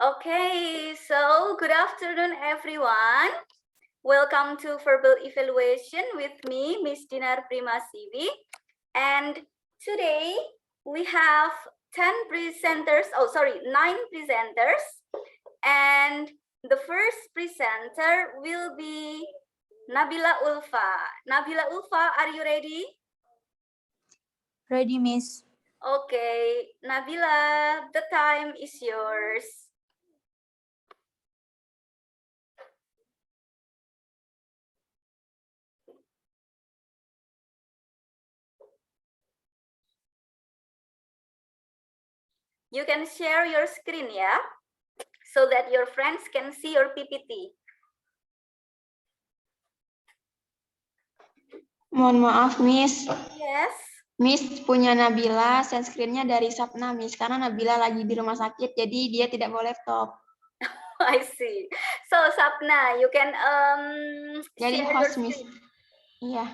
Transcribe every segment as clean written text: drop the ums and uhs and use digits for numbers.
Okay, so good afternoon, everyone. Welcome to Verbal Evaluation with me, Miss Dinar Primasivi. And today we have 9 presenters. And the first presenter will be Nabila Ulfa. Nabila Ulfa, are you ready? Ready, Miss. Okay, Nabila, the time is yours. You can share your screen, ya, so that your friends can see your PPT. Mohon maaf, Miss. Yes. Miss punya Nabila, share screen-nya dari Sapna, Miss. Karena Nabila lagi di rumah sakit, jadi dia tidak bawa laptop. I see. So, Sapna, you can jadi share host, your Miss. screen. Iya.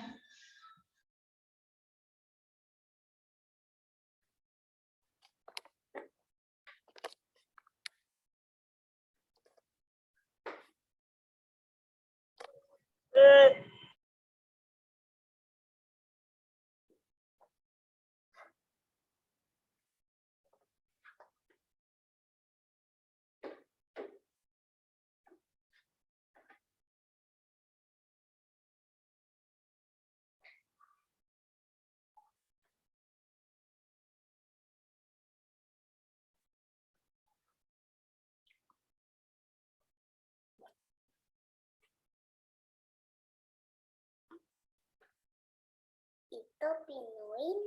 Itu pinuin.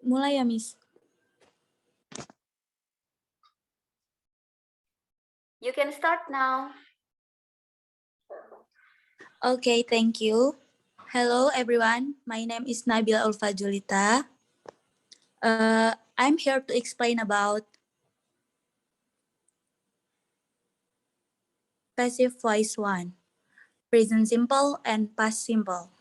Mulai ya, Miss. You can start now. Okay, thank you. Hello, everyone. My name is Nabila Ulfa Julita. I'm here to explain about passive voice 1, present simple and past simple.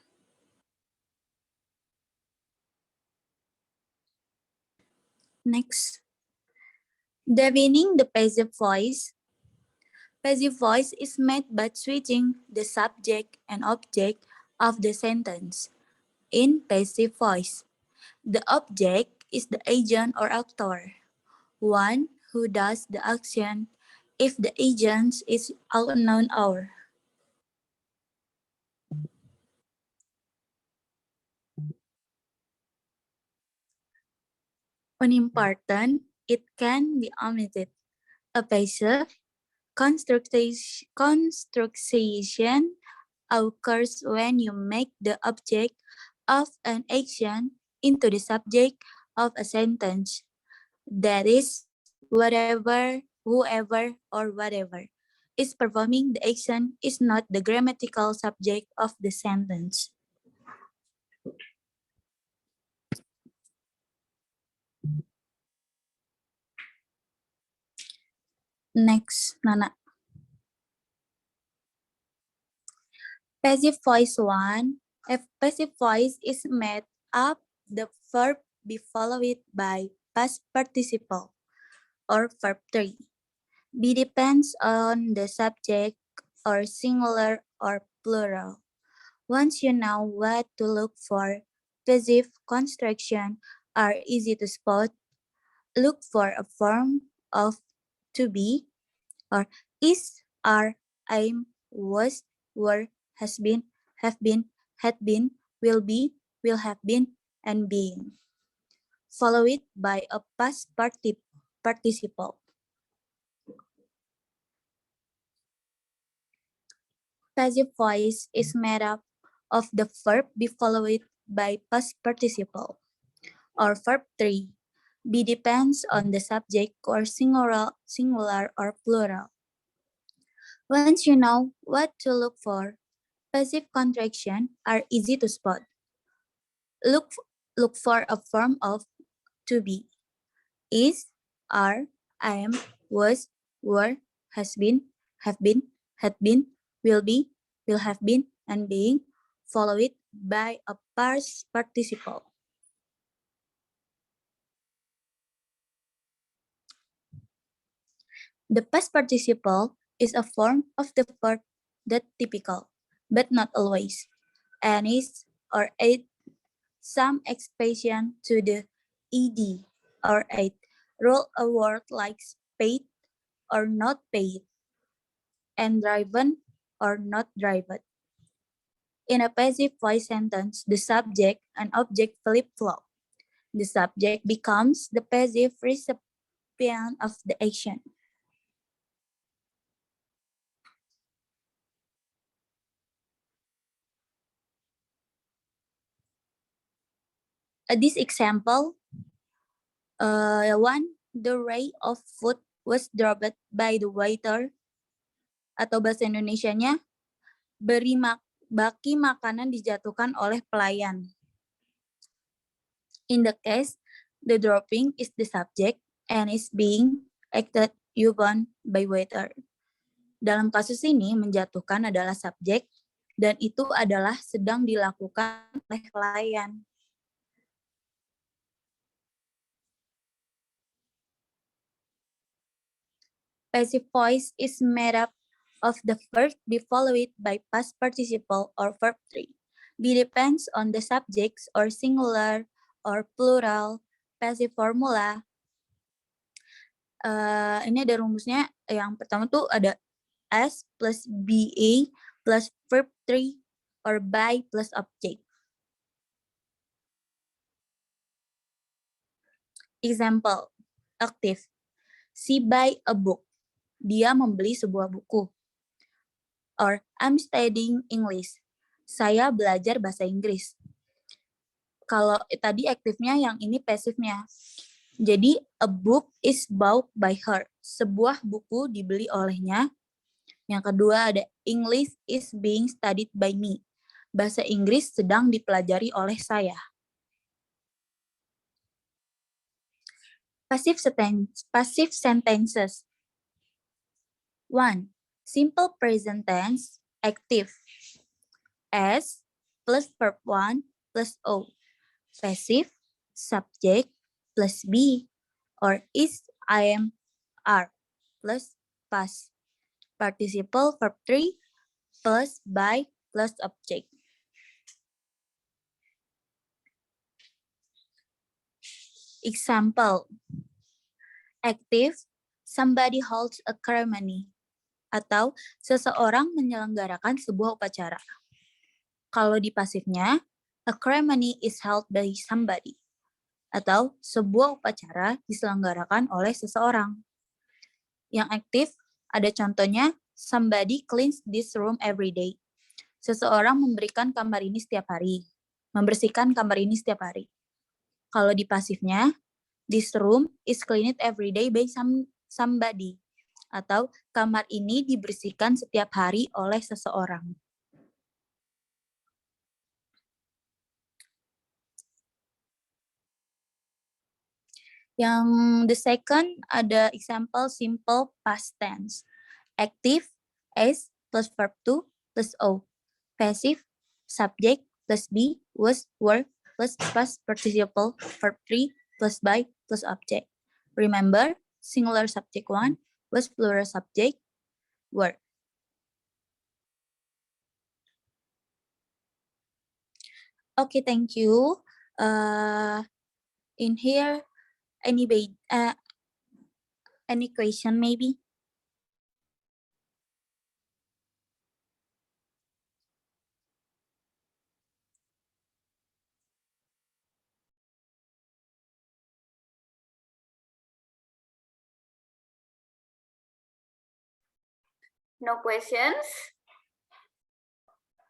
Next. Defining the passive voice. Passive voice is made by switching the subject and object of the sentence. In passive voice, the object is the agent or actor, one who does the action if the agent is unknown or. When important, it can be omitted. A passive construction occurs when you make the object of an action into the subject of a sentence. That is, whatever, whoever, or whatever is performing the action is not the grammatical subject of the sentence. Next, Nana. Passive voice 1. If passive voice is made up, the verb be followed by past participle or verb 3. B depends on the subject or singular or plural. Once you know what to look for, passive construction are easy to spot. Look for a form of to be or is, are, aim, was, were, has been, have been, had been, will be, will have been, and being. Follow it by a past participle. passive voice is made up of the verb be followed by past participle. Or verb 3, be depends on the subject or singular or plural. Once you know what to look for, passive contraction are easy to spot. Look, look for a form of to be. Is, are, am, was, were, has been, have been, had been, will have been, and being, followed by a past participle. The past participle is a form of the verb that typical, but not always, and is or add some expression to the ed or add roll a word like paid or not paid, and driven or not driven. In a passive voice sentence, the subject and object flip-flop. The subject becomes the passive recipient of the action. This example, one, the ray of food was dropped by the waiter, atau bahasa Indonesianya, baki makanan dijatuhkan oleh pelayan. In the case, the dropping is the subject and is being acted upon by waiter. Dalam kasus ini, menjatuhkan adalah subjek dan itu adalah sedang dilakukan oleh pelayan. Passive voice is made up of the verb be followed by past participle or verb 3. Be depends on the subjects or singular or plural passive formula. Ini ada rumusnya. Yang pertama tuh ada as plus ba plus verb 3 or by plus object. Example, active. She buy a book. Dia membeli sebuah buku. Or I'm studying English. Saya belajar bahasa Inggris. Kalau tadi aktifnya, yang ini pasifnya. Jadi a book is bought by her. Sebuah buku dibeli olehnya. Yang kedua ada English is being studied by me. Bahasa Inggris sedang dipelajari oleh saya. Passive sentences. 1. Simple present tense, active. S plus verb 1 plus O. Passive, subject plus be. Or is, I am, are plus past. Participle verb 3 plus by plus object. Example, active, somebody holds a ceremony. Atau seseorang menyelenggarakan sebuah upacara. Kalau di pasifnya, a ceremony is held by somebody. Atau sebuah upacara diselenggarakan oleh seseorang. Yang aktif ada contohnya, somebody cleans this room every day. Seseorang memberikan kamar ini setiap hari. Membersihkan kamar ini setiap hari. Kalau di pasifnya, this room is cleaned every day by somebody. Atau kamar ini dibersihkan setiap hari oleh seseorang. Yang the second ada example simple past tense. Active, S plus verb 2 plus O. Passive, subject plus be, was, were plus past participle verb 3 plus by plus object. Remember, singular subject 1 was plural subject were. Okay, thank you. In here, any question maybe? No questions?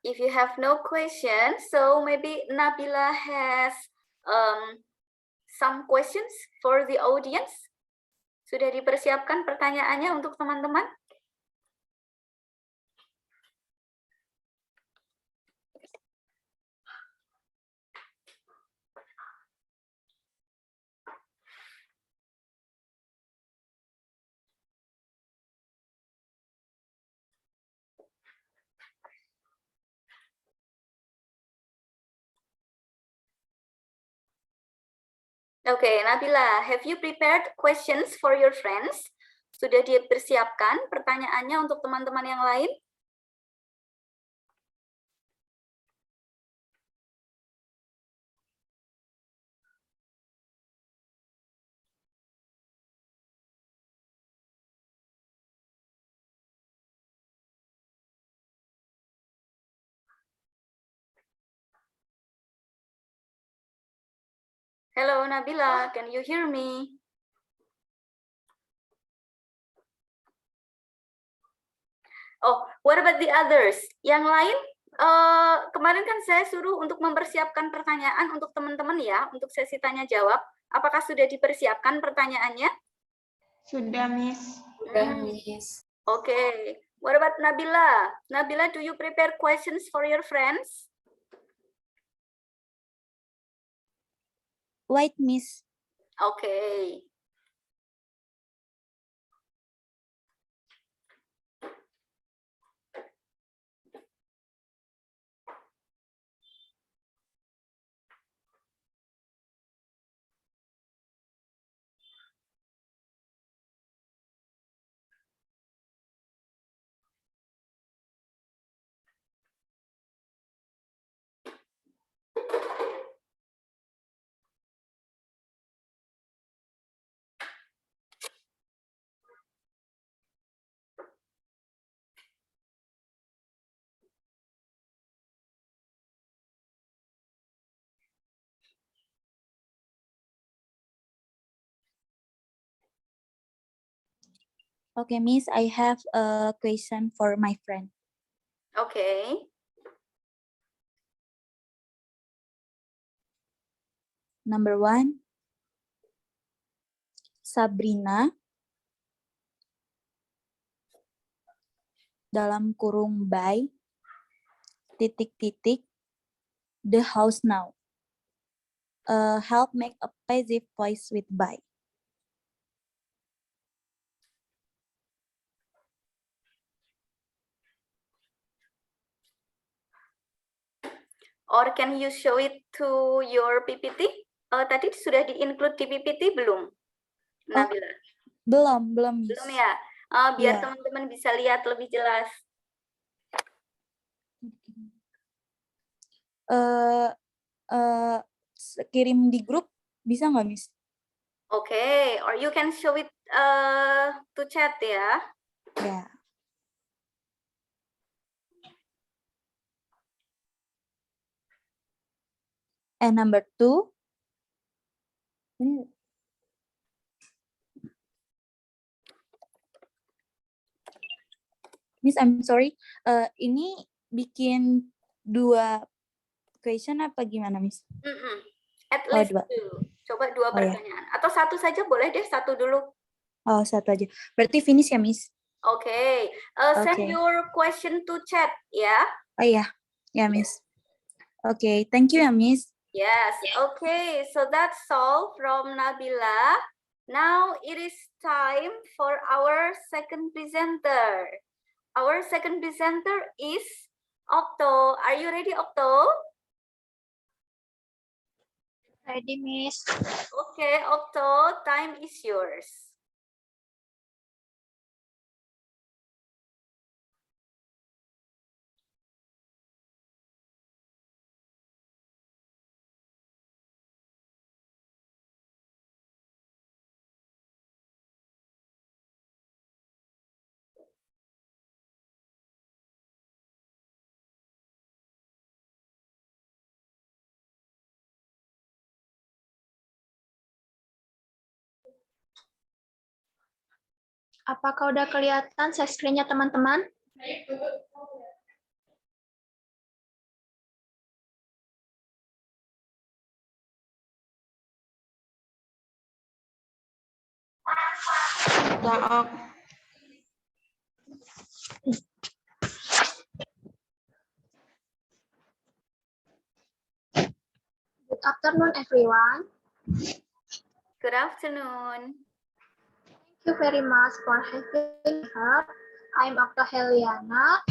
if you have no questions, so maybe Nabila has some questions for the audience. Sudah dipersiapkan pertanyaannya untuk teman-teman? Okay, Nabila, have you prepared questions for your friends? Sudah dipersiapkan pertanyaannya untuk teman-teman yang lain? Hello, Nabila, can you hear me? Oh, what about the others? Yang lain, kemarin kan saya suruh untuk mempersiapkan pertanyaan untuk teman-teman ya, untuk sesi tanya jawab. Apakah sudah dipersiapkan pertanyaannya? Sudah, Miss. Sudah, Miss. Okay. What about Nabila? Nabila, do you prepare questions for your friends? Wait, Miss. Okay. Okay, Miss, I have a question for my friend. Okay. Number 1, Sabrina dalam kurung by titik-titik the house now. Help make a passive voice with by. Or can you show it to your PPT? Tadi sudah di-include di PPT belum, Nabila? Belum, Miss. Belum ya? Biar Iya. teman-teman bisa lihat lebih jelas. Kirim di grup bisa nggak, Miss? Okay, or you can show it to chat ya. Ya. And number 2, ini Miss, I'm sorry. Ini bikin 2 question apa gimana, Miss? At least 2. 2. Coba 2 Oh, ya. pertanyaan. Atau 1 saja boleh deh, 1 dulu. Oh, 1 aja. Berarti finish ya, Miss? Okay. Send Okay. your question to chat ya. Oh iya. Ya, Miss. Okay, thank you ya, Miss. Yes, okay. So that's all from Nabila. Now it is time for our second presenter. Our second presenter is Okto. Are you ready, Okto? Ready, Miss. Okay, Okto, time is yours. Apakah udah kelihatan share screen-nya teman-teman? Daok. Good afternoon, everyone. Good afternoon. Thank you very much for having her. I'm Dr. Heliana,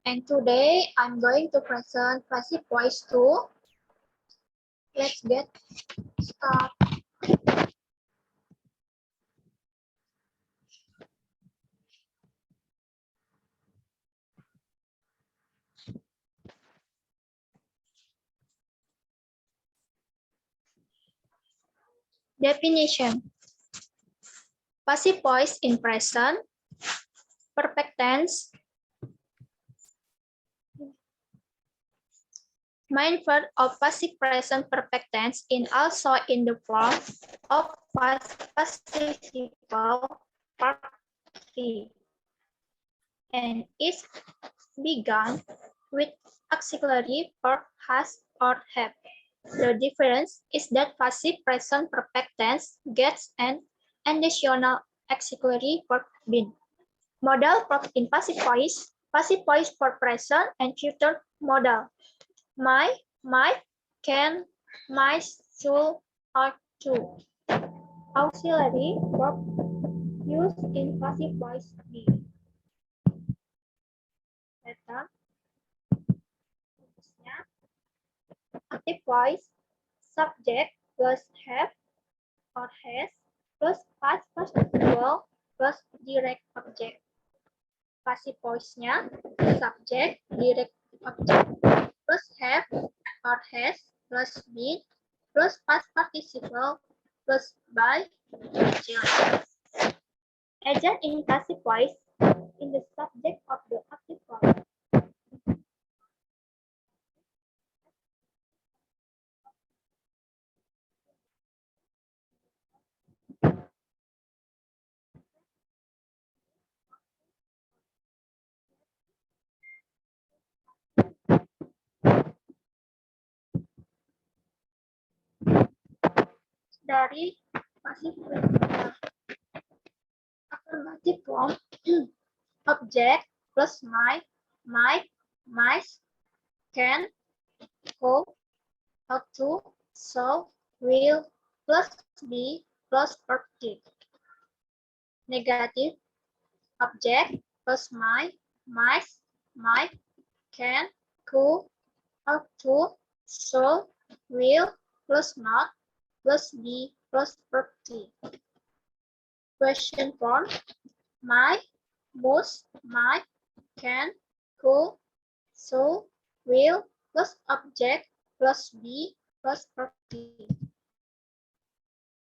and today I'm going to present passive voice 2. Let's get started. Definition. Passive voice in present, perfect tense. Main verb of passive present perfect tense is also in the form of past participle participle and is begun with auxiliary verb has or have. The difference is that passive present perfect tense gets an additional auxiliary verb been. Modal verb in passive voice for present and future modal. My, might, can, might, should, ought to. Auxiliary verb used in passive voice be. Letter. Active voice, subject plus have or has plus past participle plus direct object. Passive voice-nya subject, direct object plus have or has plus been plus past participle plus by direct. Agent in passive voice in the subject of the active voice. Dari passive voice. Affirmative form object plus might, can, hope, ought to, so, will, plus be, plus verb. Negative object plus might, can, could, ought to, so, will, plus not, plus be, plus verb. Question form might, must, can, could, so, will, plus object, plus be, plus verb.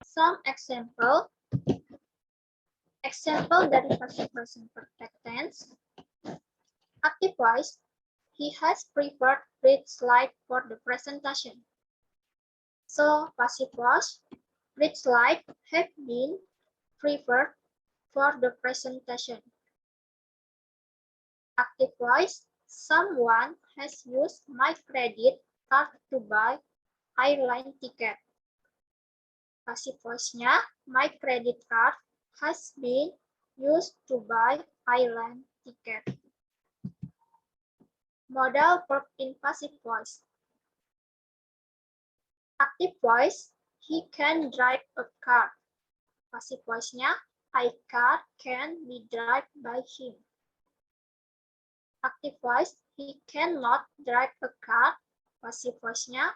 Some example. Example dari passive present perfect tense. Active voice, he has prepared red slide for the presentation. So passive voice, red slide have been prepared for the presentation. Active voice, someone has used my credit card to buy airline ticket. Passive voice-nya, my credit card has been used to buy airline ticket. Modal verb in passive voice. Active voice, he can drive a car. Passive voice-nya, a car can be driven by him. Active voice, he cannot drive a car. Passive voice-nya,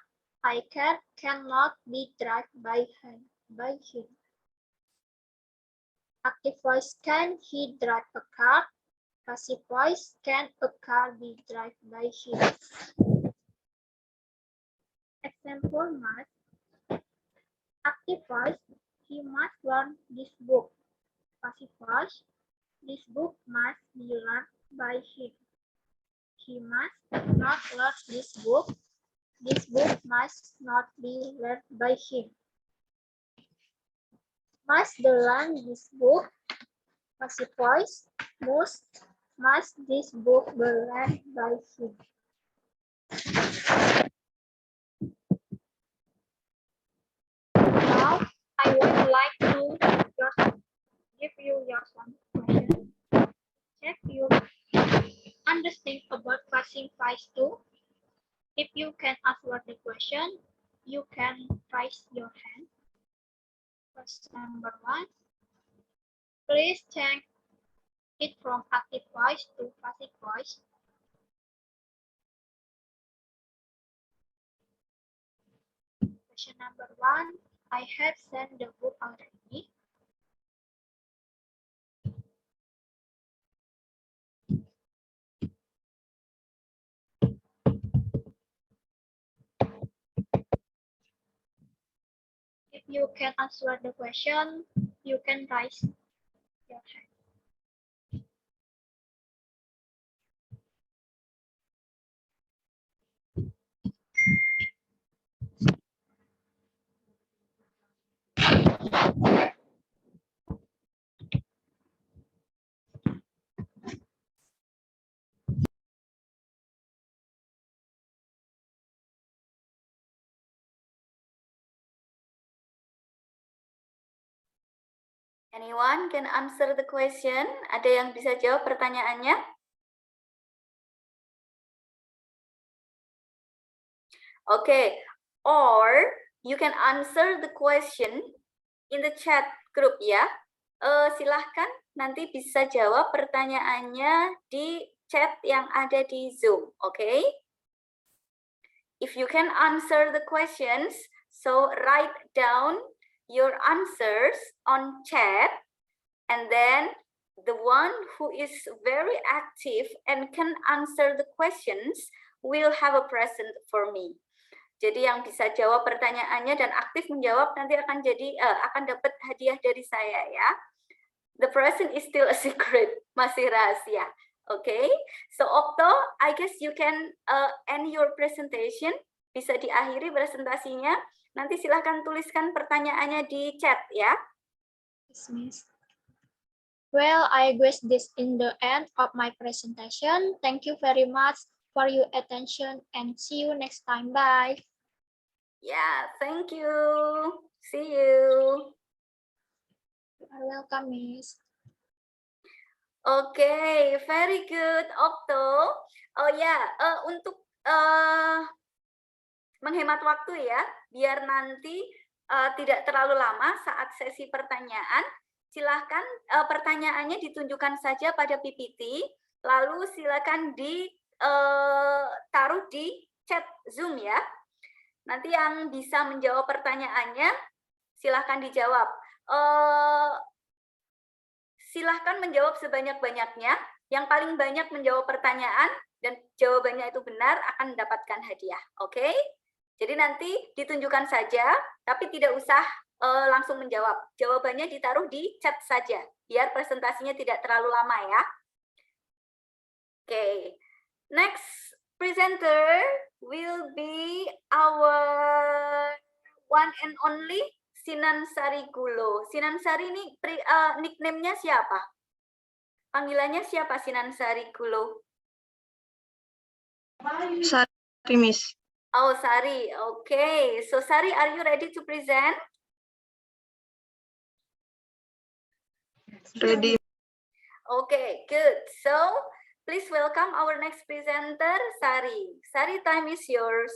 a car cannot be driven by him. Active voice, can he drive a car? Passive voice, can a car be driven by him? Example must. Active voice, he must learn this book. Passive voice, this book must be learned by him. He must not learn this book. This book must not be learned by him. Must they learn this book? Passive voice, must this book be learned by him? Now, I would like to your give you your one question. Check your understanding about passing price too. If you can answer the question, you can raise your hand. Question number 1. Please change it from active voice to passive voice. Question number 1. I have sent the book already. If you can answer the question, you can raise your hand. Anyone can answer the question? Ada yang bisa jawab pertanyaannya? Okay, or you can answer the question in the chat group ya. Silahkan nanti bisa jawab pertanyaannya di chat yang ada di Zoom, okay? If you can answer the questions, so write down your answers on chat, and then the one who is very active and can answer the questions will have a present for me. Jadi yang bisa jawab pertanyaannya dan aktif menjawab nanti akan dapat hadiah dari saya ya. The present is still a secret, masih rahasia. Okay, so Okto, I guess you can end your presentation. Bisa diakhiri presentasinya. Nanti silahkan tuliskan pertanyaannya di chat ya. Yes, Miss. Well, I guess this in the end of my presentation. Thank you very much for your attention and see you next time. Bye. Yeah, thank you. See you. You are welcome, Miss. Okay, very good, Okto. Oh ya, untuk menghemat waktu ya, biar nanti tidak terlalu lama saat sesi pertanyaan, silahkan pertanyaannya ditunjukkan saja pada PPT, lalu silakan ditaruh di chat Zoom ya. Nanti yang bisa menjawab pertanyaannya, silahkan dijawab. Silahkan menjawab sebanyak-banyaknya. Yang paling banyak menjawab pertanyaan dan jawabannya itu benar akan mendapatkan hadiah. Oke? Jadi nanti ditunjukkan saja, tapi tidak usah langsung menjawab. Jawabannya ditaruh di chat saja, biar presentasinya tidak terlalu lama ya. Oke. Next presenter will be our one and only Sinansari Gulo. Sinansari ini nickname-nya siapa? Panggilannya siapa Sinansari Gulo? Sari, Miss. Oh, Sari. Okay. So, Sari, are you ready to present? Ready. Okay, good. So, please welcome our next presenter, Sari. Sari, time is yours.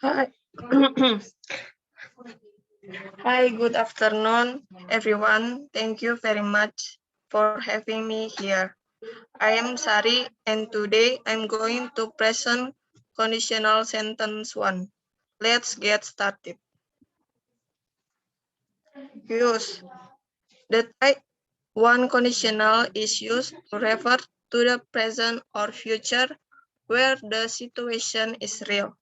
Hi. Hi, good afternoon, everyone. Thank you very much for having me here. I am Sari, and today I'm going to present conditional sentence 1. Let's get started. Use. The type 1 conditional is used to refer to the present or future where the situation is real.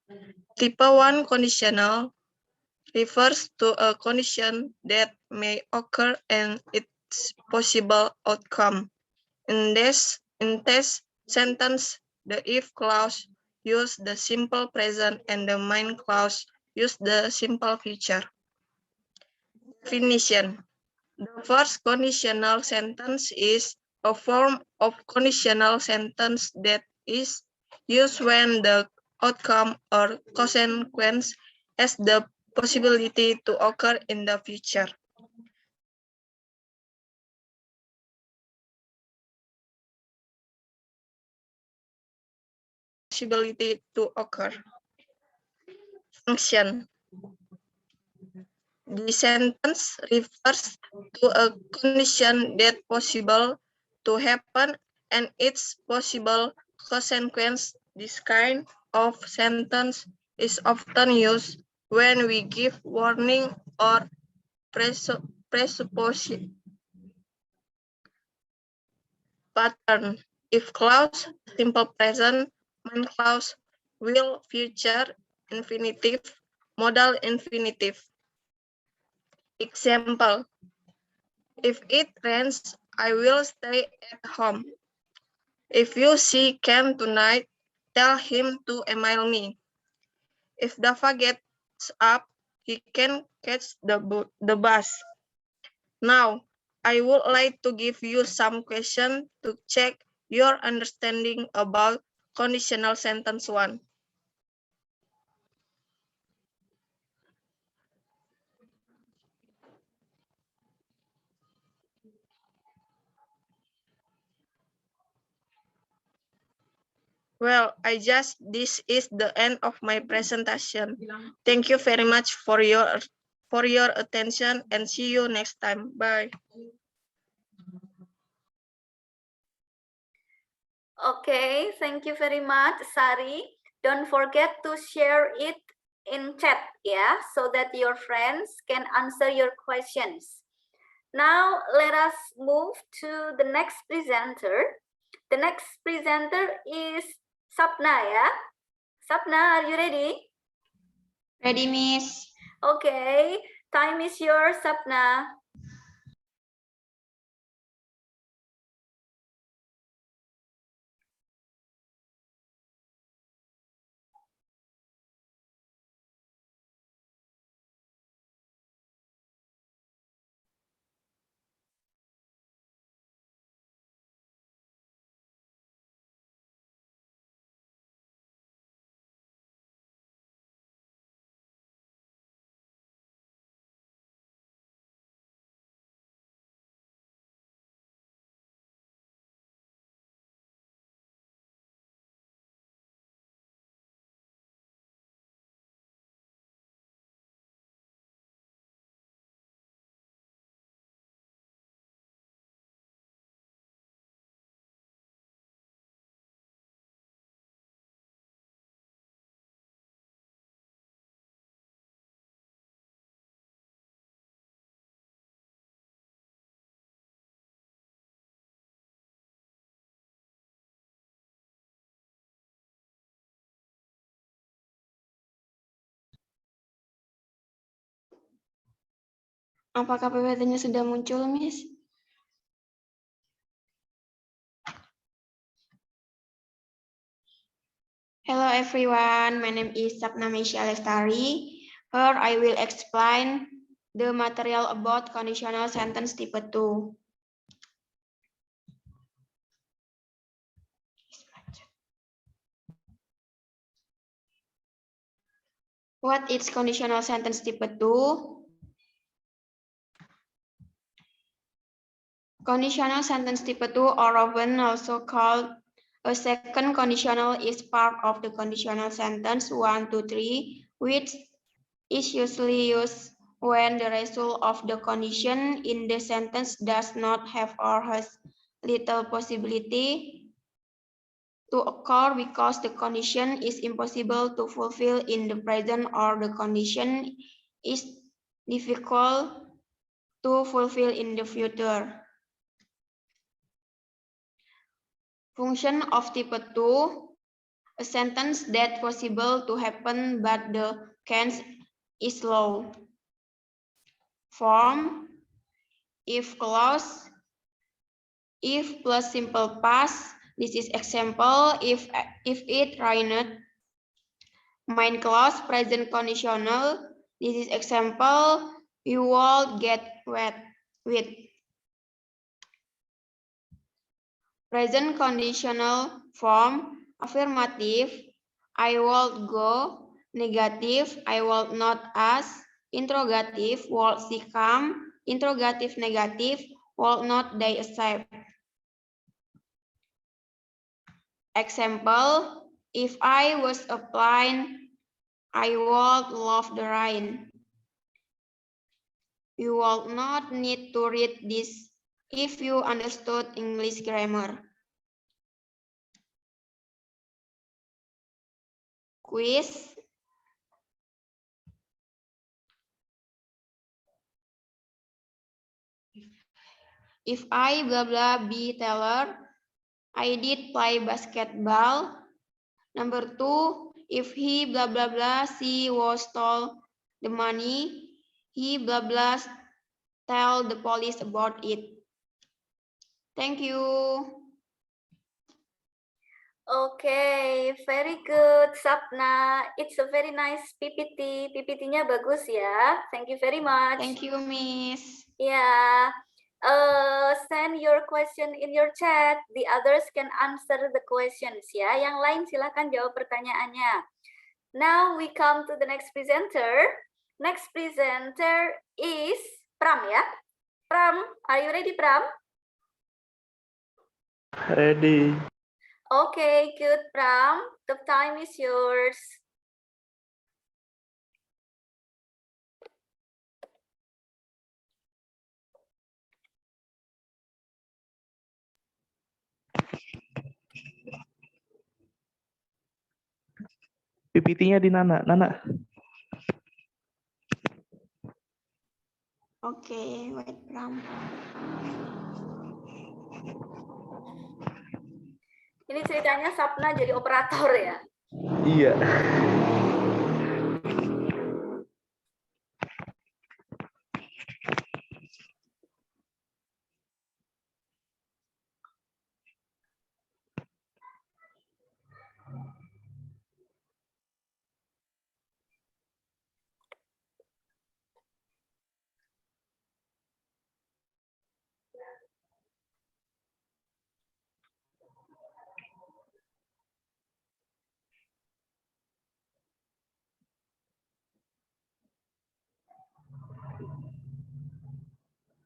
Type 1 conditional refers to a condition that may occur and its possible outcome. In this sentence, the if clause use the simple present and the main clause use the simple future. Definition. The first conditional sentence is a form of conditional sentence that is used when the outcome or consequence has the possibility to occur in the future. Possibility to occur. Function. The sentence refers to a condition that possible to happen and its possible consequence. This kind of sentence is often used when we give warning or presupposition. Pattern. If clause, simple present, main clause, will, future, infinitive, modal infinitive. Example. If it rains, I will stay at home. If you see Ken tonight, tell him to email me. If Dava gets up, he can catch the bus. Now, I would like to give you some questions to check your understanding about conditional sentence 1. Well, this is the end of my presentation. Thank you very much for your attention and see you next time. Bye. Okay, thank you very much, Sari. Don't forget to share it in chat, yeah, so that your friends can answer your questions. Now, let us move to the next presenter. The next presenter is Sapna, yeah? Sapna, are you ready? Ready, Miss? Okay, time is yours, Sapna. Apakah PPT-nya sudah muncul, Miss? Hello everyone, my name is Sapna Meisha Lestari. Here I will explain the material about conditional sentence type 2. What is conditional sentence type 2? Conditional sentence type 2, or often also called a second conditional, is part of the conditional sentence 1 to 3, which is usually used when the result of the condition in the sentence does not have or has little possibility to occur because the condition is impossible to fulfill in the present or the condition is difficult to fulfill in the future. Function of type 2, a sentence that possible to happen but the chance is low. Form, if clause, if plus simple past. This is example, if it rained, Main clause present conditional. This is example. You will get wet. With present conditional form affirmative. I will go. Negative. I will not ask. Interrogative. Will she come? Interrogative negative. Will not they accept? Example. If I was a plane, I would love the rain. You will not need to read this if you understood English grammar. Quiz. If I blah blah be Taylor, I did play basketball. Number 2, if he blah blah blah she was stole the money, he blah blah tell the police about it. Thank you. Okay, very good, Sapna. It's a very nice PPT. PPT-nya bagus ya. Thank you very much. Thank you, Miss. Yeah. Send your question in your chat. The others can answer the questions ya. Yang lain silakan jawab pertanyaannya. Now we come to the next presenter. Next presenter is Pram ya. Pram, are you ready, Pram? Ready. Okay, good, Pram. The time is yours. PPT-nya di Nana. Nana. Oke, wait, Pram. Ini ceritanya Sapna jadi operator ya? Iya.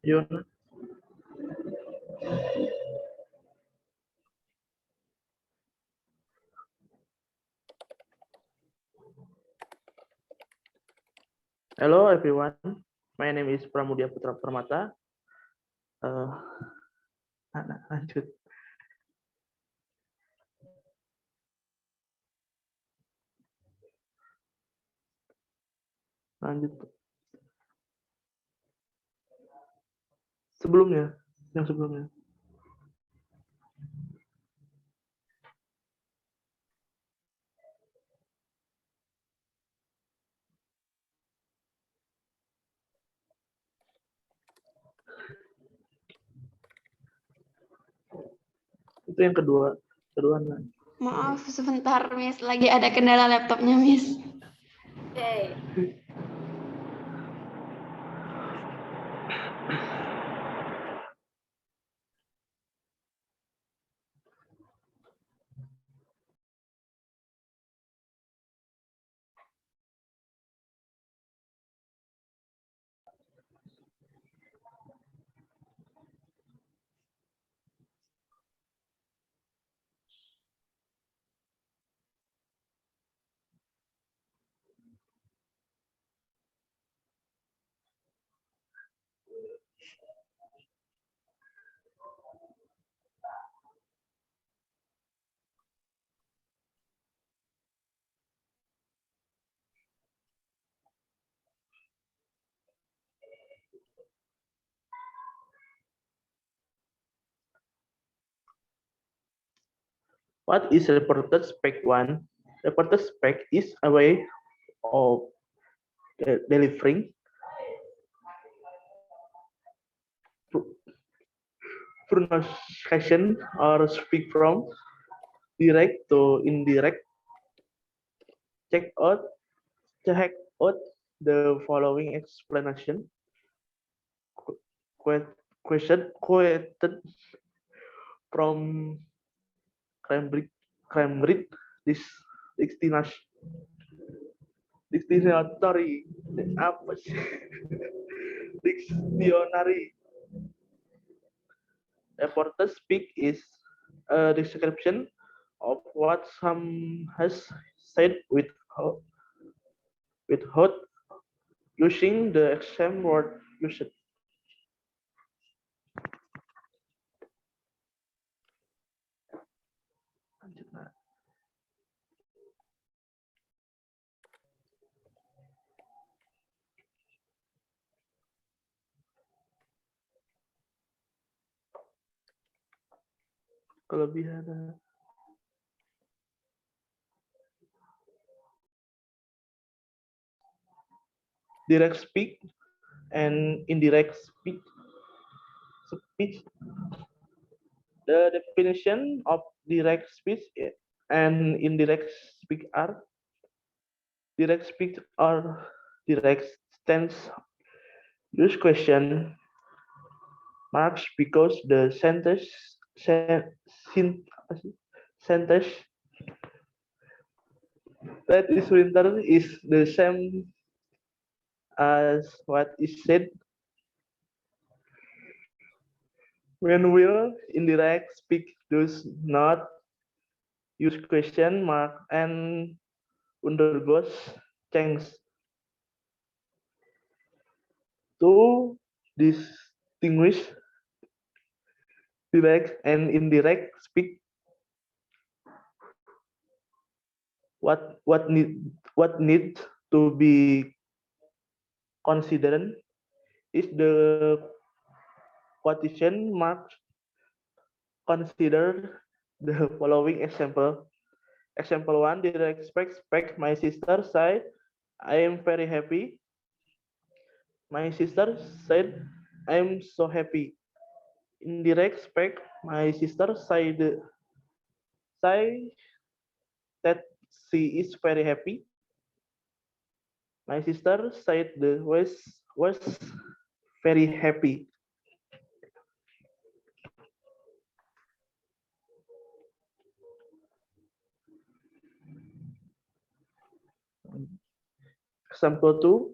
Yun. Hello everyone, my name is Pramudia Putra Permata. Lanjut. Sebelumnya, yang sebelumnya. Itu yang kedua. Maaf, sebentar, Miss. Lagi ada kendala laptopnya, Miss. Okay. What is reported spec 1? Reported spec is a way of delivering pronunciation or speak from direct to indirect check out the following explanation. Question quoted from Cambridge Dictionary. Apa sih? Dictionary. Reporter speak is a description of what some has said without using the same word used. Kelebihan direct speech and indirect speech. The definition of direct speech and indirect speech are: direct speech or direct stance use question marks because the sentence that is written is the same as what is said. When will indirect speech does not use question mark and undergoes change. To distinguish direct and indirect speech, what needs to be considered is the quotation mark. Consider the following example. Example 1, direct speech. My sister said, I am very happy. My sister said, I am so happy. Indirect speech, my sister said that she is very happy. My sister said the was very happy. Example 2,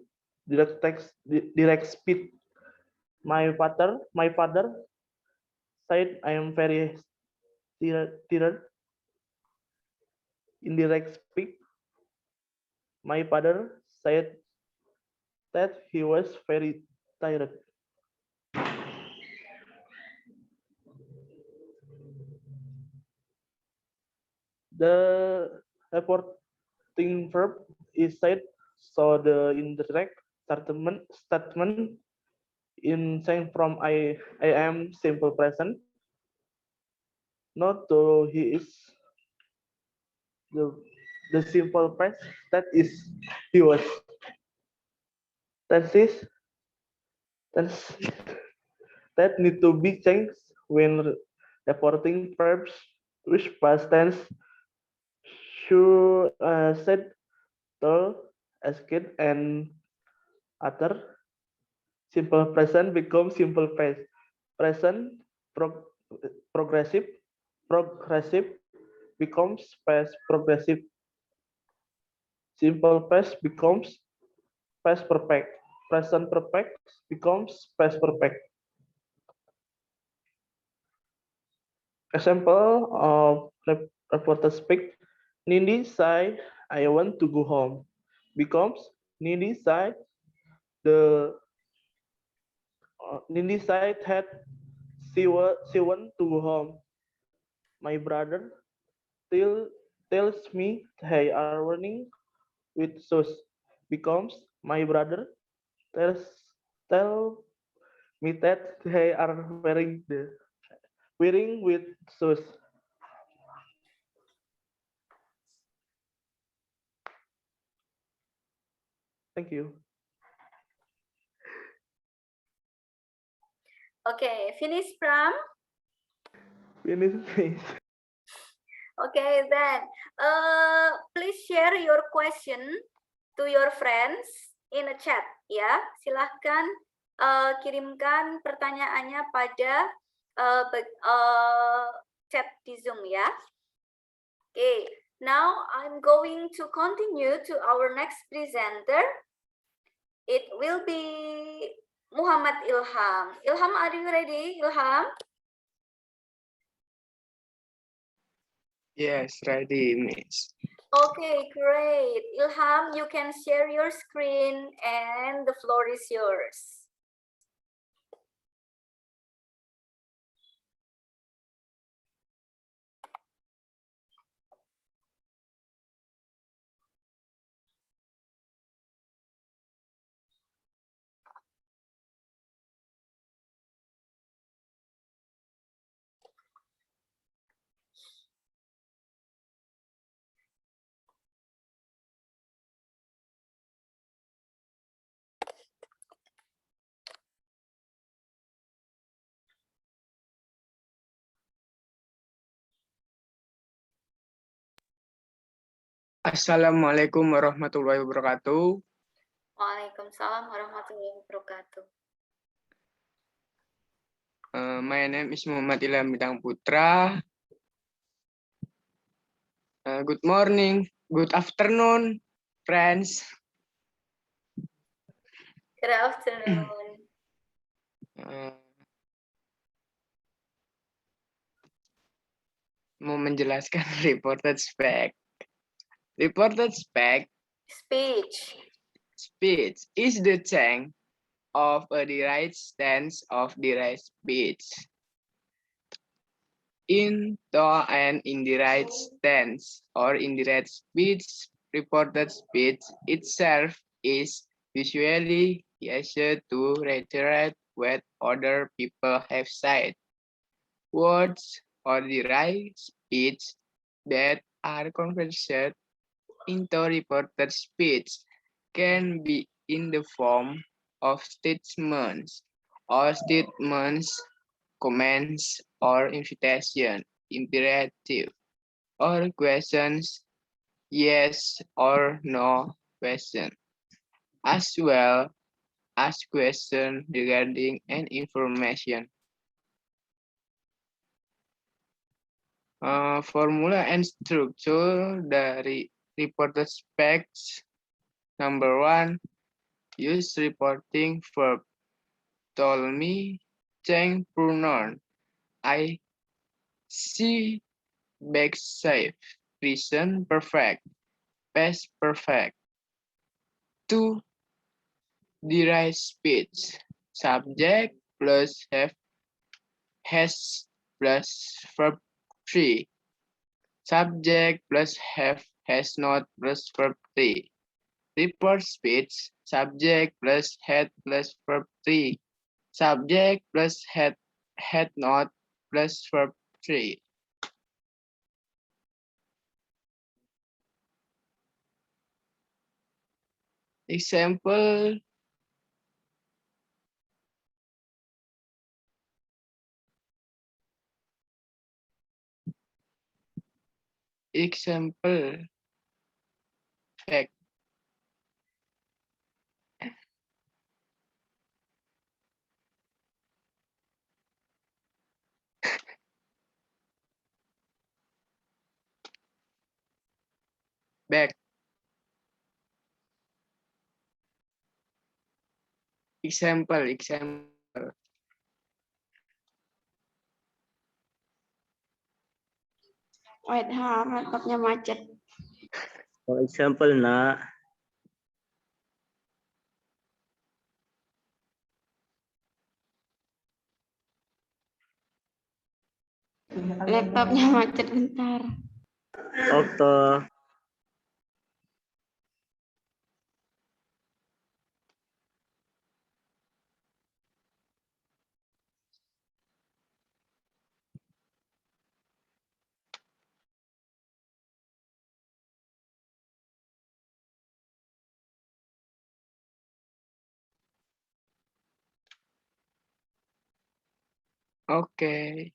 direct speech. My father said I am very tired. Indirect speech. My father said that he was very tired. The reporting verb is said, so the indirect statement in saying from I am simple present. Not to he is the simple past that is he was. Tenses that need to be changed when reporting verbs which past tense should said, told, asked, and other. Simple present becomes simple past. Present progressive becomes past progressive. Simple past becomes past perfect. Present perfect becomes past perfect. Example of reporter speak. Nindi said, I want to go home. Becomes Nindi said Nindi said that she want to go home. My brother tells me they are running with shoes. Becomes my brother tell me that they are wearing with shoes. Thank you. Okay, finish, Pram. Finish. Okay, then please share your question to your friends in a chat ya. Silahkan kirimkan pertanyaannya pada chat di Zoom ya. Okay, now I'm going to continue to our next presenter. It will be Muhammad Ilham. Ilham, are you ready, Ilham? Yes, ready, Miss. Okay, great. Ilham, you can share your screen and the floor is yours. Assalamualaikum warahmatullahi wabarakatuh. Waalaikumsalam warahmatullahi wabarakatuh. My name is Muhammad Ilham Bintang Putra. Good morning, good afternoon, friends. Good afternoon. Mau menjelaskan reported spec. Reported spec speech is the change of a derived stance of derived speech into an indirect stance or indirect speech. Reported speech itself is usually used to reiterate what other people have said. Words or derived speech that are converted into reported speech can be in the form of statements or statements, comments, or invitation, imperative, or questions, yes or no question, as well as question regarding an information. Formula and structure dari reported specs. Number 1, use reporting verb. Told me, change pronoun. I see, back safe, present perfect, past perfect. 2, derived speech. Subject plus have, has plus verb 3. Subject plus have, has not plus verb 3. Report speech. Subject plus had plus verb 3. Subject plus had not plus verb 3. Example. Fact. Back. Example. Wait, laptopnya macet. For example, nak. Laptopnya macet bentar. Oke. Okay.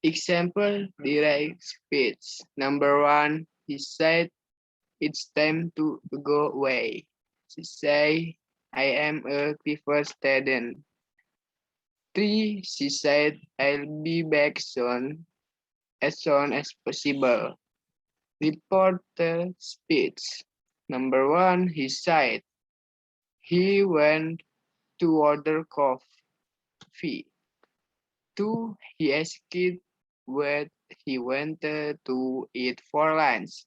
Example, direct speech. Number 1, he said, it's time to go away. She say, I am a clever student. 3, she said, I'll be back soon as possible. Reporter speech. Number 1, he said, he went to order coffee. 2, he asked what he wanted to eat for lunch.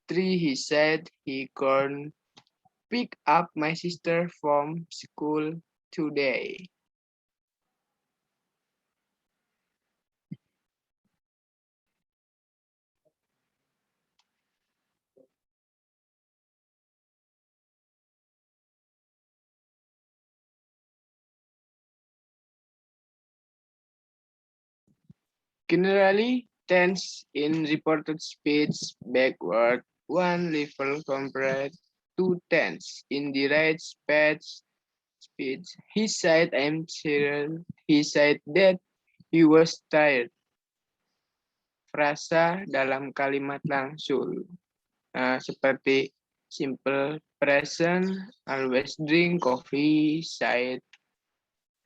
3, he said he couldn't pick up my sister from school today. Generally, tense in reported speech backward one level compared to tense in the right speech. He said, I'm serious. He said that he was tired. Frasa dalam kalimat langsung. Seperti simple present, always drink coffee, said.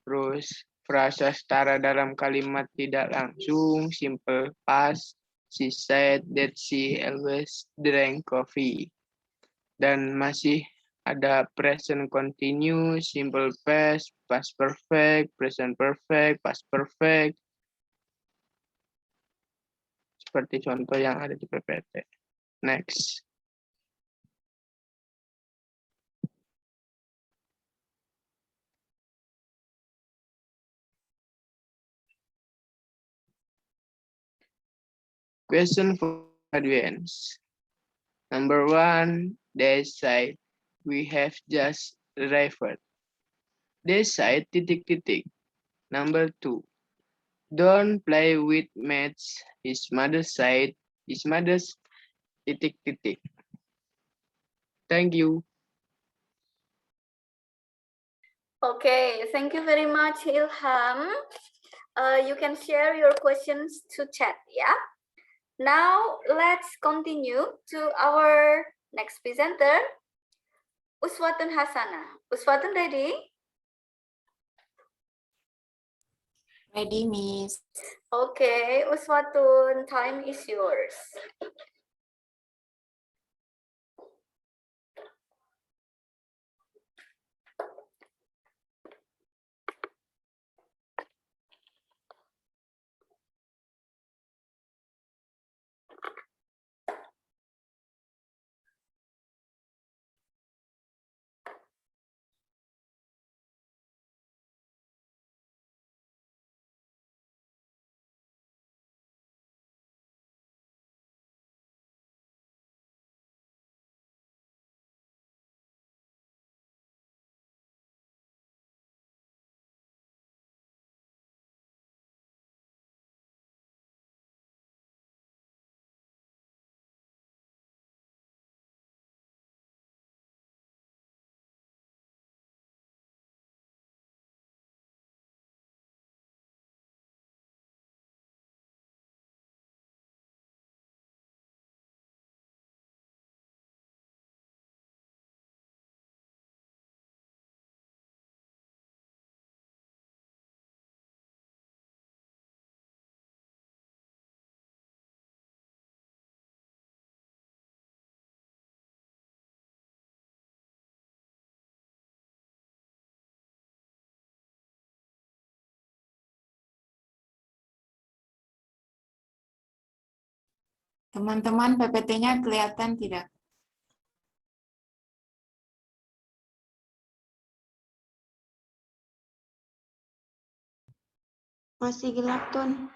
Terus frasa setara dalam kalimat tidak langsung, simple past, she said that she always drank coffee. Dan masih ada present continuous, simple past, past perfect, present perfect, past perfect. Seperti contoh yang ada di PPT. Next. Question for audience. Number 1, they say, we have just arrived. They say, titik-titik. Number 2, don't play with mates. His mother said, his mother's titik-titik. Thank you. Okay, thank you very much, Ilham. You can share your questions to chat, yeah? Now, let's continue to our next presenter, Uswatun Hasana. Uswatun, ready? Ready, Miss. Okay, Uswatun, time is yours. Teman-teman, PPT-nya kelihatan tidak? Masih gelap, Tun.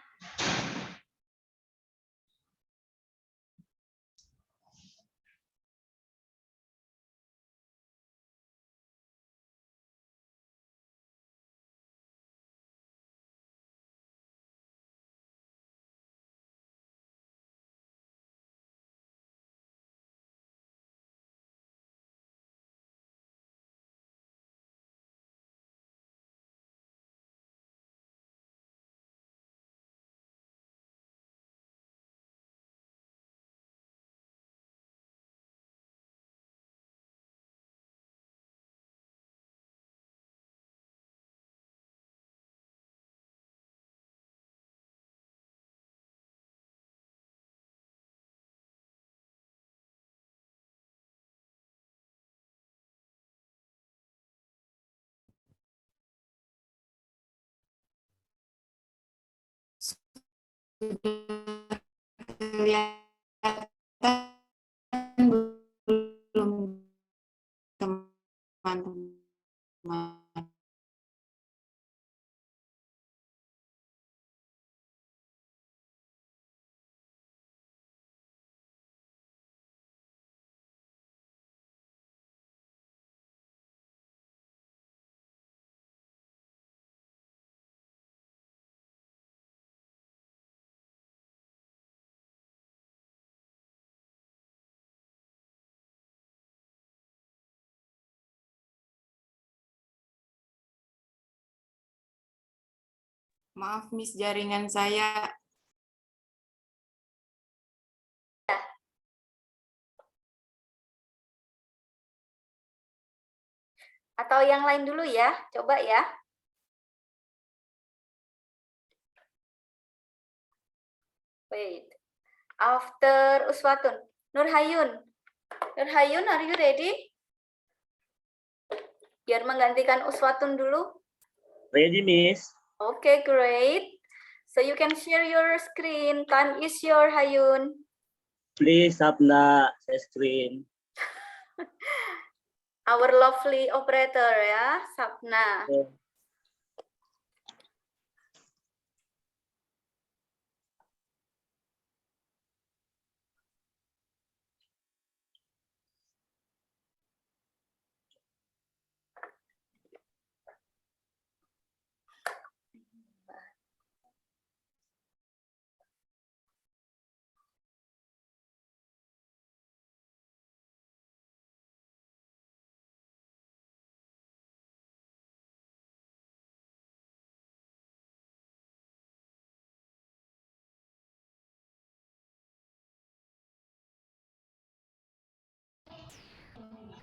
Sudah kelihatan belum teman-teman? Maaf, Miss, jaringan saya. Atau yang lain dulu ya, coba ya. Wait. After Uswatun. Nurhayun. Nurhayun, are you ready? Biar menggantikan Uswatun dulu. Ready, Miss? Okay, great. So you can share your screen. Time is your Hayun. Please, Sapna, share screen. Our lovely operator ya, Sapna. Okay.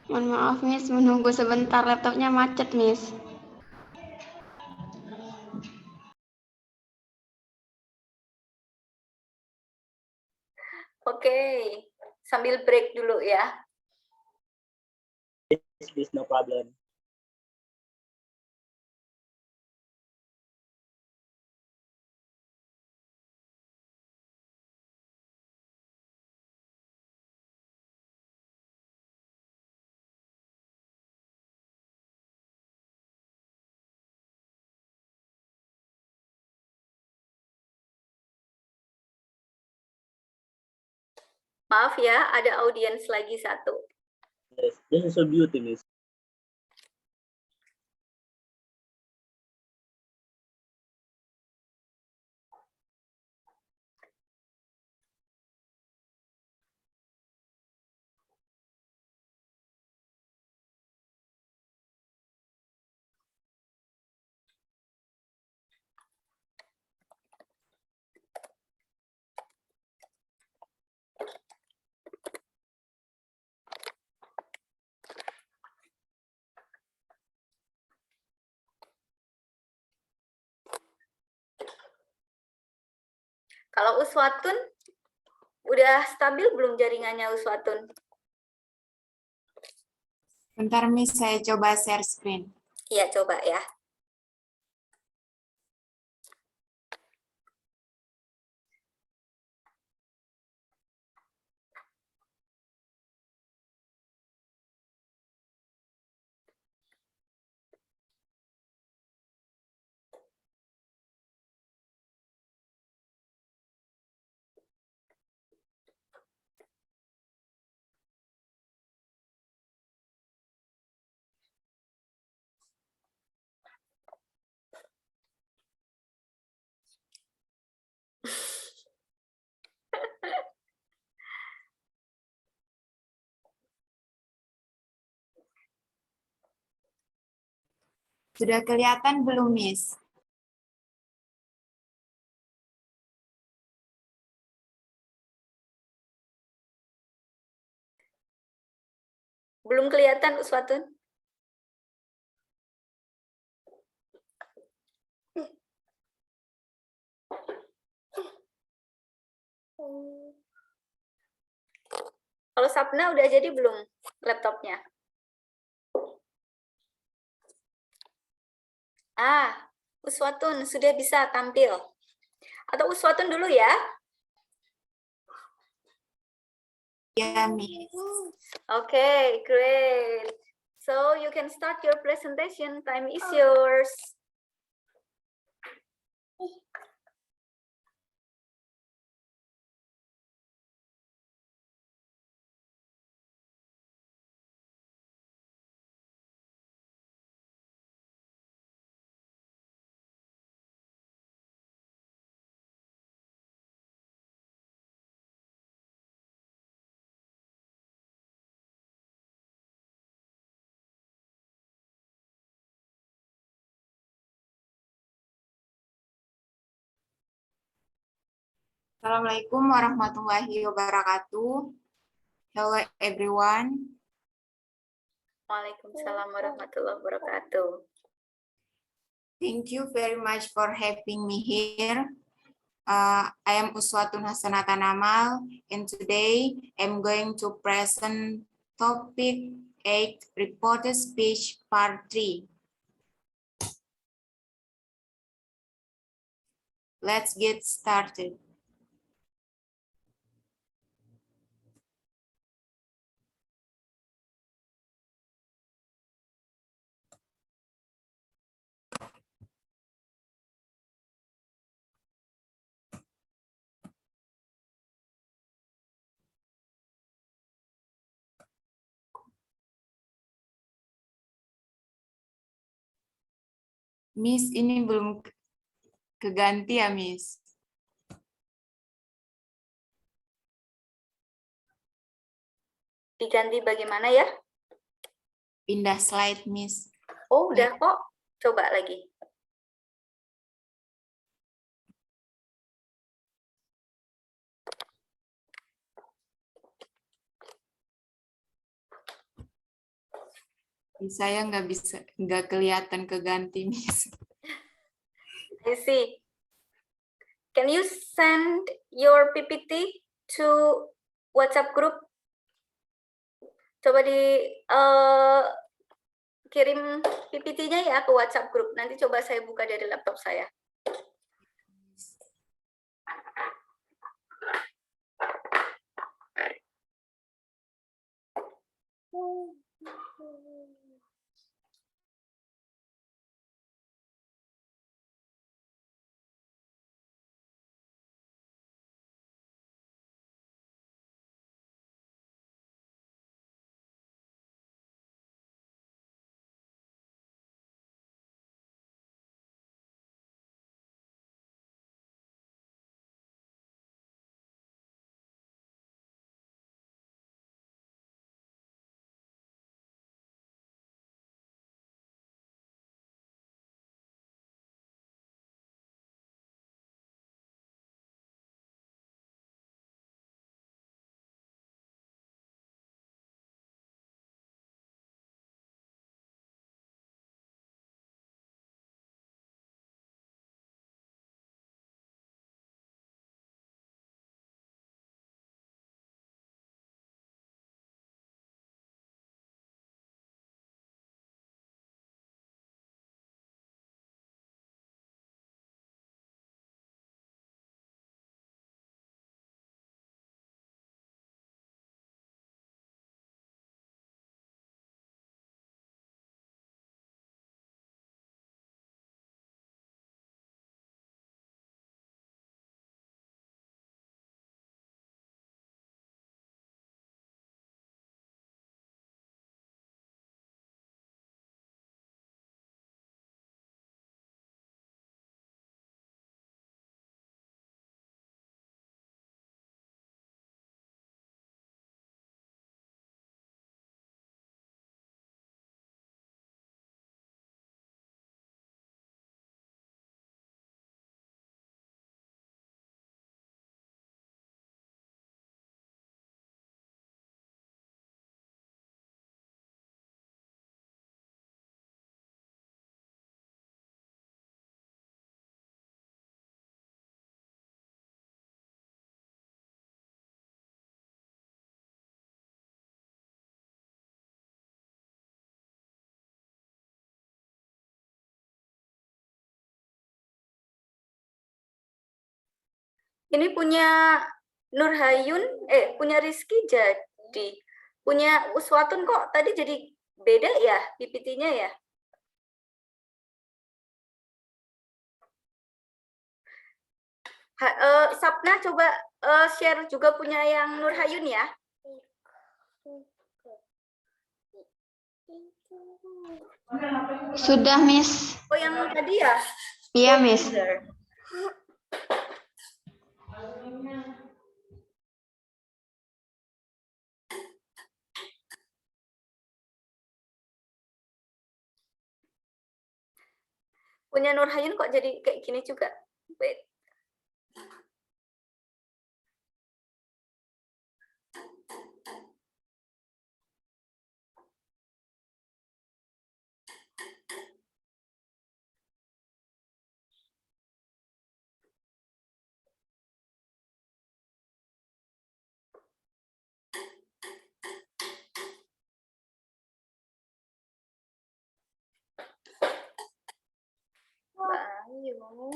Mohon maaf, Miss, menunggu sebentar, laptopnya macet, Miss. Oke, sambil break dulu ya. Please, no problem. Maaf ya, ada audiens lagi satu. Yes, this is so beauty, Miss. Kalau Uswatun, udah stabil belum jaringannya Uswatun? Bentar, Miss, saya coba share screen. Iya, coba ya. Sudah kelihatan belum, Miss? Belum kelihatan Uswatun? Kalau Sapna udah jadi belum laptopnya? Uswatun sudah bisa tampil. Atau Uswatun dulu ya? Ya, Miss. Okay, great. So you can start your presentation. Time is yours. Assalamualaikum warahmatullahi wabarakatuh. Hello everyone. Waalaikumsalam warahmatullahi wabarakatuh. Thank you very much for having me here. I am Uswatun Hasanata Namal, and today I'm going to present topic 8, reported speech part 3. Let's get started. Miss, ini belum keganti ya, Miss? Diganti bagaimana ya? Pindah slide, Miss. Oh, udah kok. Coba lagi. Saya nggak kelihatan keganti, Miss. I see. Can you send your PPT to WhatsApp group? Coba kirim PPT-nya ya ke WhatsApp group. Nanti coba saya buka dari laptop saya. Ini punya Nurhayun, punya Rizky jadi. Punya Uswatun kok tadi jadi beda ya PPT-nya ya? Sapna coba share juga punya yang Nurhayun ya. Sudah, Miss. Oh, yang tadi ya? Iya, Miss. Punya Nurhayun kok jadi kayak gini juga. Wait. Bayu.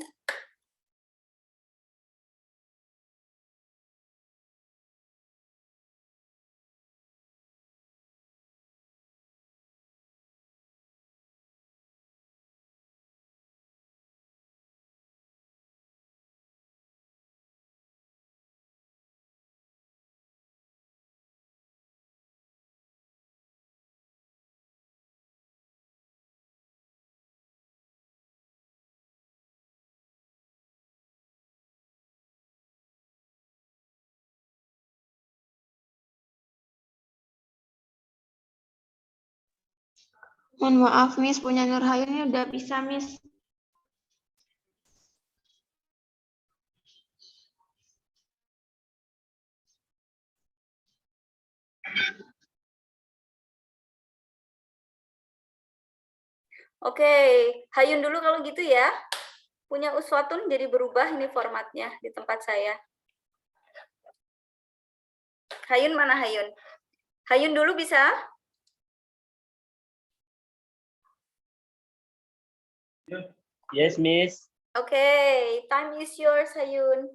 Mohon maaf, Miss. Punya Nurhayun ini udah bisa, Miss. Oke, Hayun dulu kalau gitu ya. Punya Uswatun jadi berubah ini formatnya di tempat saya. Hayun mana Hayun? Hayun dulu bisa? Yes, Miss. Oke, time is yours Hayun.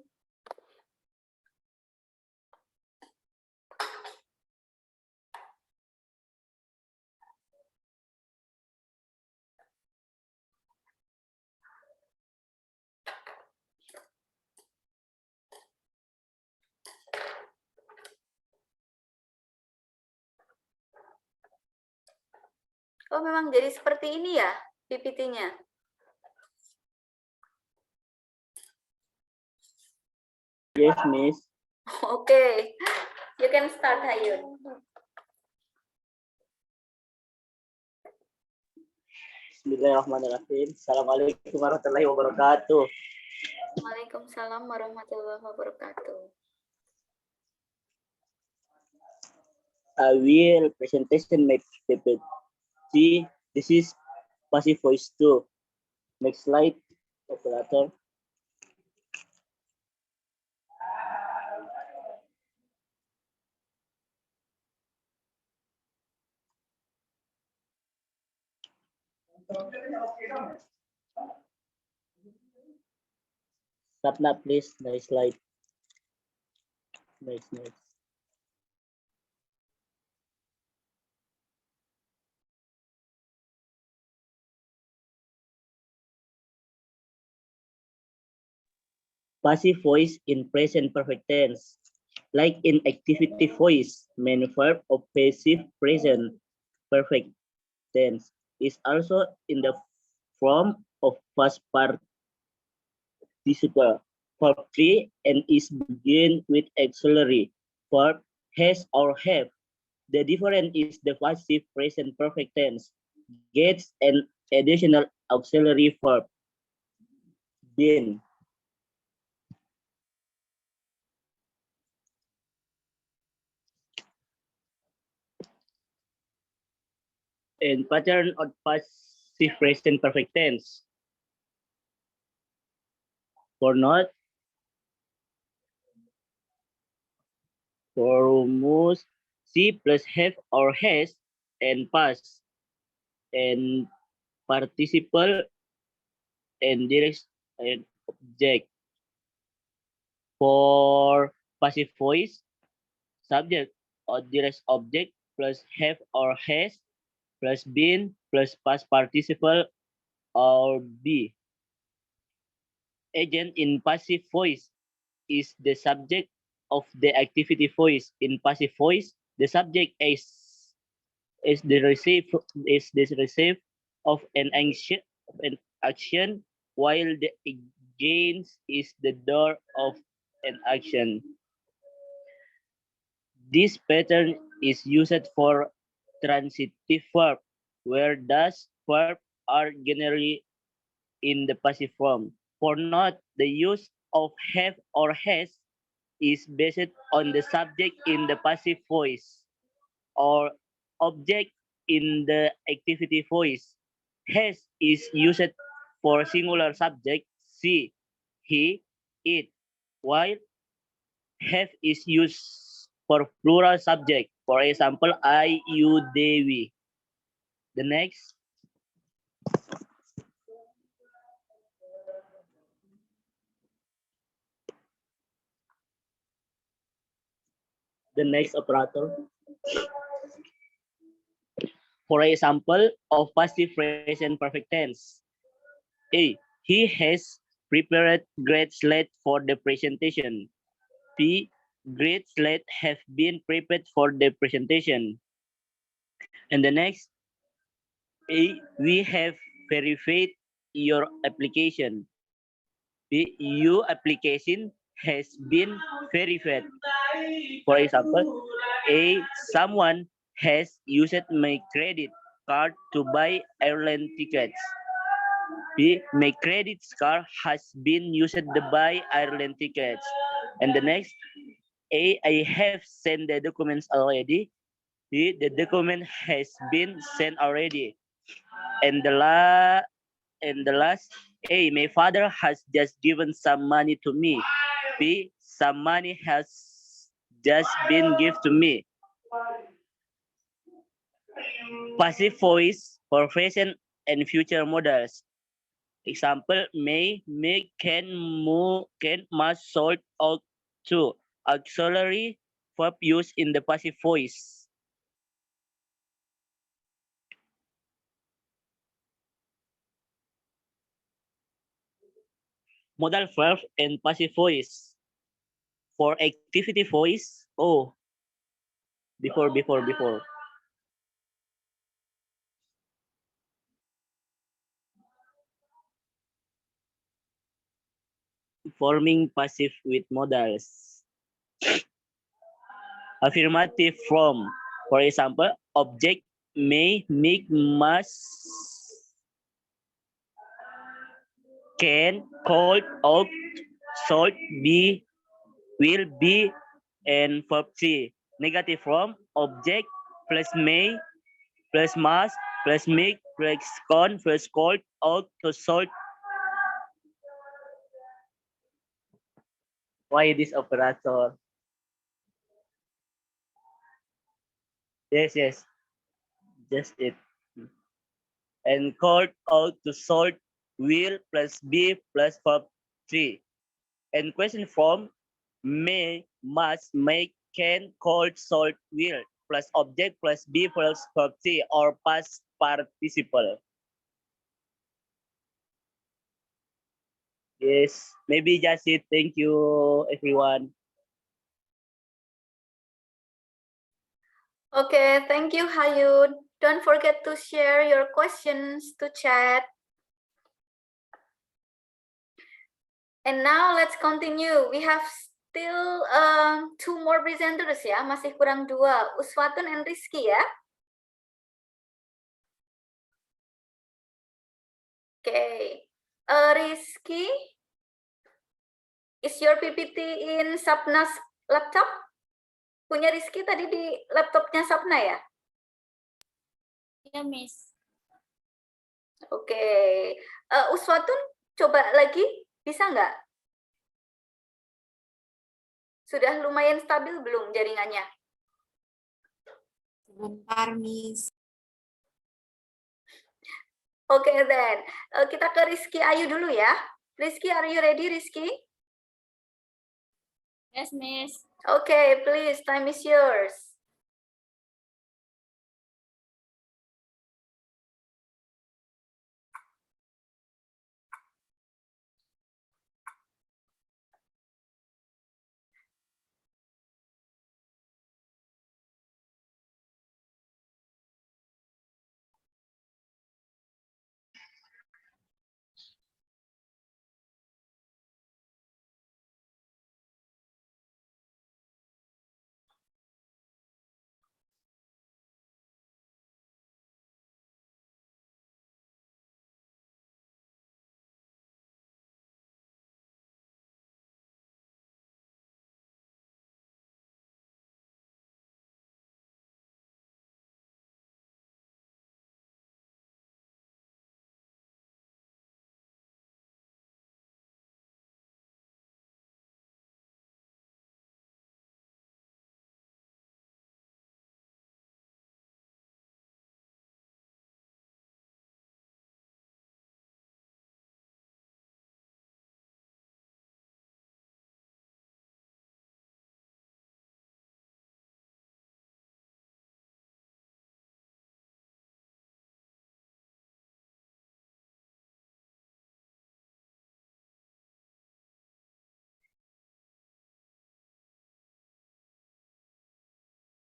Oh, memang jadi seperti ini ya PPT-nya. Yes, Miss. Oke, you can start Hayun. Bismillahirrahmanirrahim. Assalamualaikum warahmatullahi wabarakatuh. Waalaikumsalam warahmatullahi wabarakatuh. I will presentation my PPT. This is passive voice 2. Next slide, operator. Sapna, please. Next slide. Next. Passive voice in present perfect tense. Like in activity voice, main verb of passive present perfect tense is also in the form of past participle. Verb 3 and is begin with auxiliary verb has or have. The difference is the passive present perfect tense gets an additional auxiliary verb been. And pattern of passive present perfect tense. For not, for rumus C plus have or has and past and participle and direct and object. For passive voice, subject or direct object plus have or has plus been plus past participle or be. Agent in passive voice is the subject of the activity voice. In passive voice, the subject is the receive of an action, while the agent is the door of an action. This pattern is used for transitive verb, where does verb are generally in the passive form. For note, the use of have or has is based on the subject in the passive voice or object in the activity voice. Has is used for singular subject, she, he, it, while have is used for plural subject. For example, I, you, they, we. The next. The next operator. For example of passive present perfect tense. A. He has prepared great slate for the presentation. B. Great slate have been prepared for the presentation. And the next. A. We have verified your application. B. Your application has been verified. For example, A. Someone has used my credit card to buy airline tickets. B. My credit card has been used to buy airline tickets. And the next, A. I have sent the documents already. B. The document has been sent already. And the last, A. My father has just given some money to me. B. Some money has just been given to me. Passive voice for present and future modals. Example: may, can, must, should, ought to. Auxiliary verb used in the passive voice. Modal verb and passive voice. For activity voice, before. Forming passive with modals. Affirmative from, for example, object, may, must, can, could, ought, should, be, will be, and verb C. Negative from, object plus may plus must plus plus con plus could, ought to should. Why this operator? Yes, just it. And could, ought to should, will plus be plus verb 3. And question form, may, must, make, can, could, should, will plus object plus be plus verb 3 or past participle. Yes, maybe just it. Thank you, everyone. Okay, thank you, Hayun. Don't forget to share your questions to chat. And now let's continue. We have still 2 more presenters ya, masih kurang 2, Uswatun and Rizky ya. Okay, Rizky, is your PPT in Sapna's laptop? Punya Rizky tadi di laptopnya Sapna ya? Ya, Miss. Oke, Uswatun coba lagi, bisa nggak? Sudah lumayan stabil belum jaringannya? Sebentar, Miss. Oke, then. Kita ke Rizky Ayu dulu ya. Rizky, are you ready, Rizky? Yes, Miss. Okay, please, time is yours.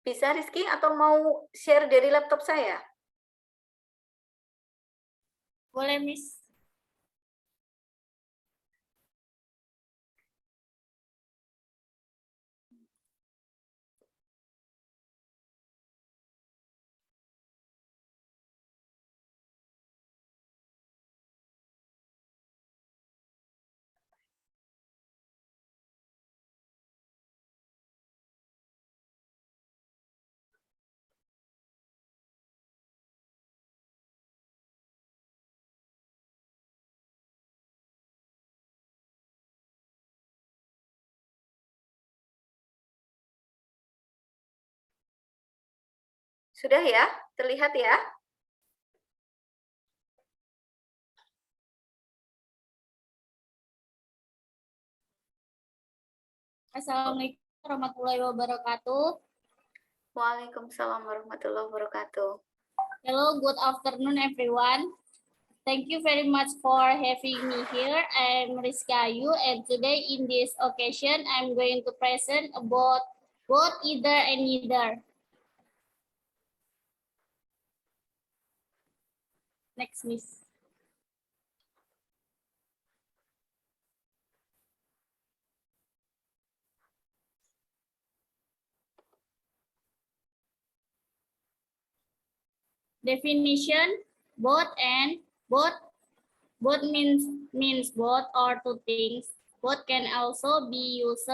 Bisa Rizky atau mau share dari laptop saya? Boleh, Miss. Sudah ya? Terlihat ya? Assalamualaikum warahmatullahi wabarakatuh. Waalaikumsalam warahmatullahi wabarakatuh. Hello, good afternoon, everyone. Thank you very much for having me here. I'm Rizky Ayu, and today in this occasion, I'm going to present about both, either, and neither. Next, Miss. Definition: both and both means both or two things. Both can also be used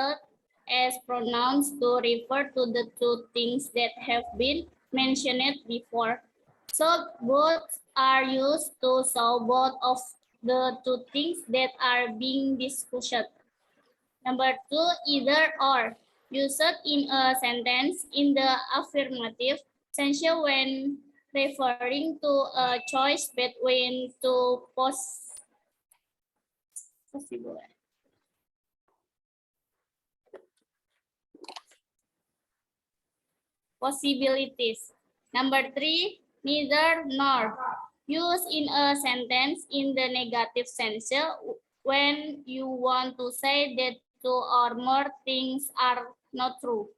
as pronouns to refer to the two things that have been mentioned before. So both are used to show both of the two things that are being discussed. Number two, either or. Used in a sentence in the affirmative sense when referring to a choice between two possibilities. Number three, neither nor. Used in a sentence in the negative sense when you want to say that two or more things are not true.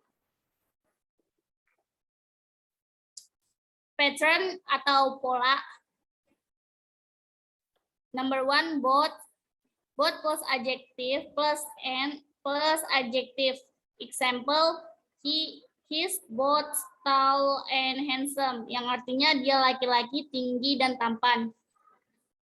Pattern atau pola. Number one, both plus adjective plus and plus adjective. Example, he's both tall and handsome, yang artinya dia laki-laki, tinggi dan tampan.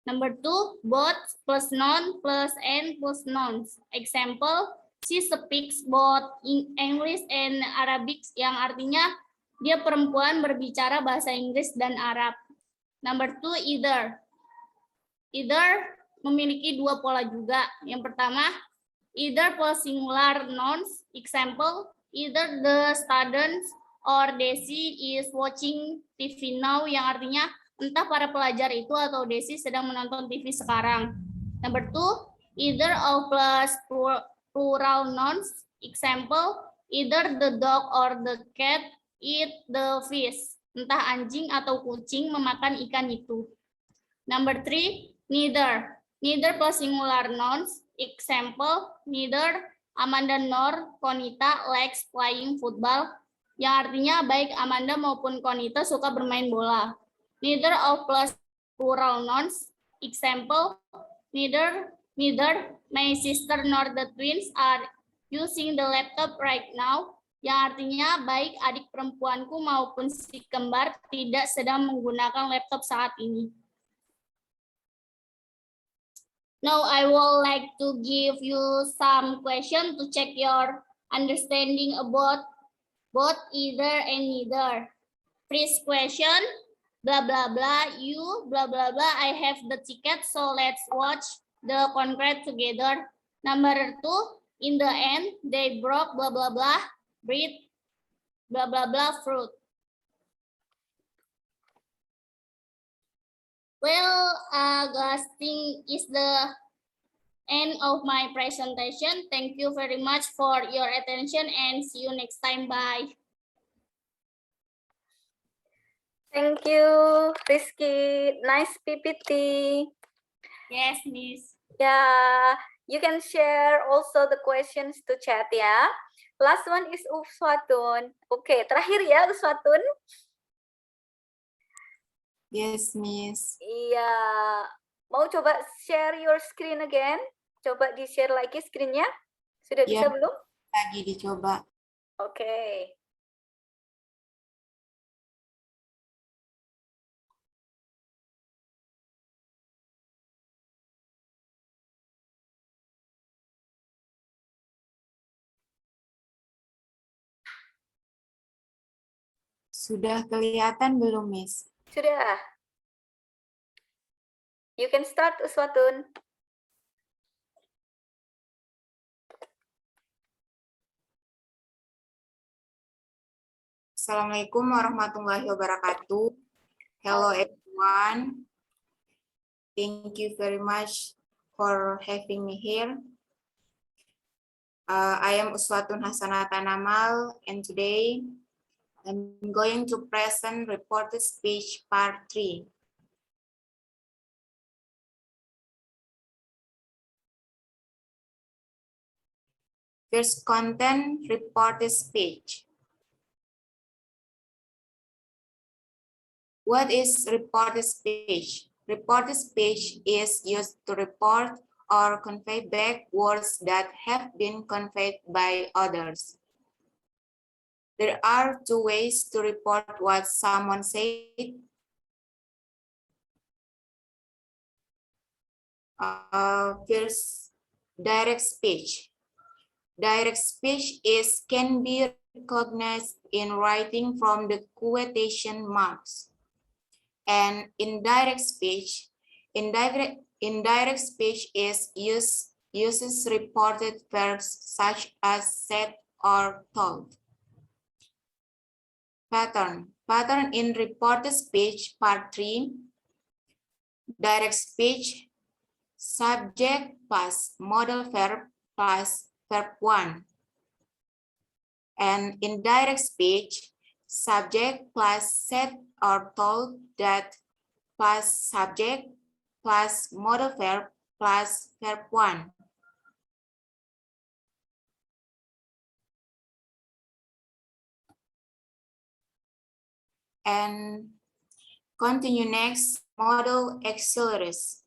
Number two, both plus noun plus and plus nouns. Example, she speaks both English and Arabic, yang artinya dia perempuan berbicara bahasa Inggris dan Arab. Number two, either. Either memiliki dua pola juga. Yang pertama, either plus singular nouns. Example, either the students or Desi is watching TV now, yang artinya entah para pelajar itu atau Desi sedang menonton TV sekarang. Number two, either of plus plural nouns. Example, either the dog or the cat eat the fish. Entah anjing atau kucing memakan ikan itu. Number 3, neither. Neither plus singular nouns. Example, neither Amanda nor Konita likes playing football. Yang artinya baik Amanda maupun Konita suka bermain bola. Neither of plus plural nouns. Example, neither my sister nor the twins are using the laptop right now. Yang artinya baik adik perempuanku maupun si kembar tidak sedang menggunakan laptop saat ini. Now I would like to give you some questions to check your understanding about both either and neither. First question, blah blah blah, you blah blah blah, I have the ticket, so let's watch the concrete together. Number 2, in the end, they broke blah blah blah, bread blah blah blah fruit. Well, guys, think is the end of my presentation. Thank you very much for your attention and see you next time. Bye. Thank you, Rizky. Nice PPT. Yes, Miss. Yeah, you can share also the questions to chat ya. Last one is Uswatun. Oke, terakhir ya Uswatun. Yes, Miss. Iya, mau coba share your screen again? Coba di-share lagi screen-nya. Sudah bisa Ya. belum? Lagi dicoba. Oke. Sudah kelihatan belum, Miss? Sudah. You can start, Uswatun. Assalamualaikum warahmatullahi wabarakatuh. Hello everyone. Thank you very much for having me here. I am Uswatun Hasanata Namal, and today I'm going to present reported speech part 3. First content, reported speech. What is reported speech? Reported speech is used to report or convey back words that have been conveyed by others. There are two ways to report what someone said. First, direct speech. Direct speech can be recognized in writing from the quotation marks. And indirect speech uses reported verbs such as said or told. Pattern in reported speech part 3. Direct speech, subject plus modal verb plus verb 1. And indirect speech, subject plus said or told that plus subject plus modal verb plus verb 1. And continue next, modal auxiliaries.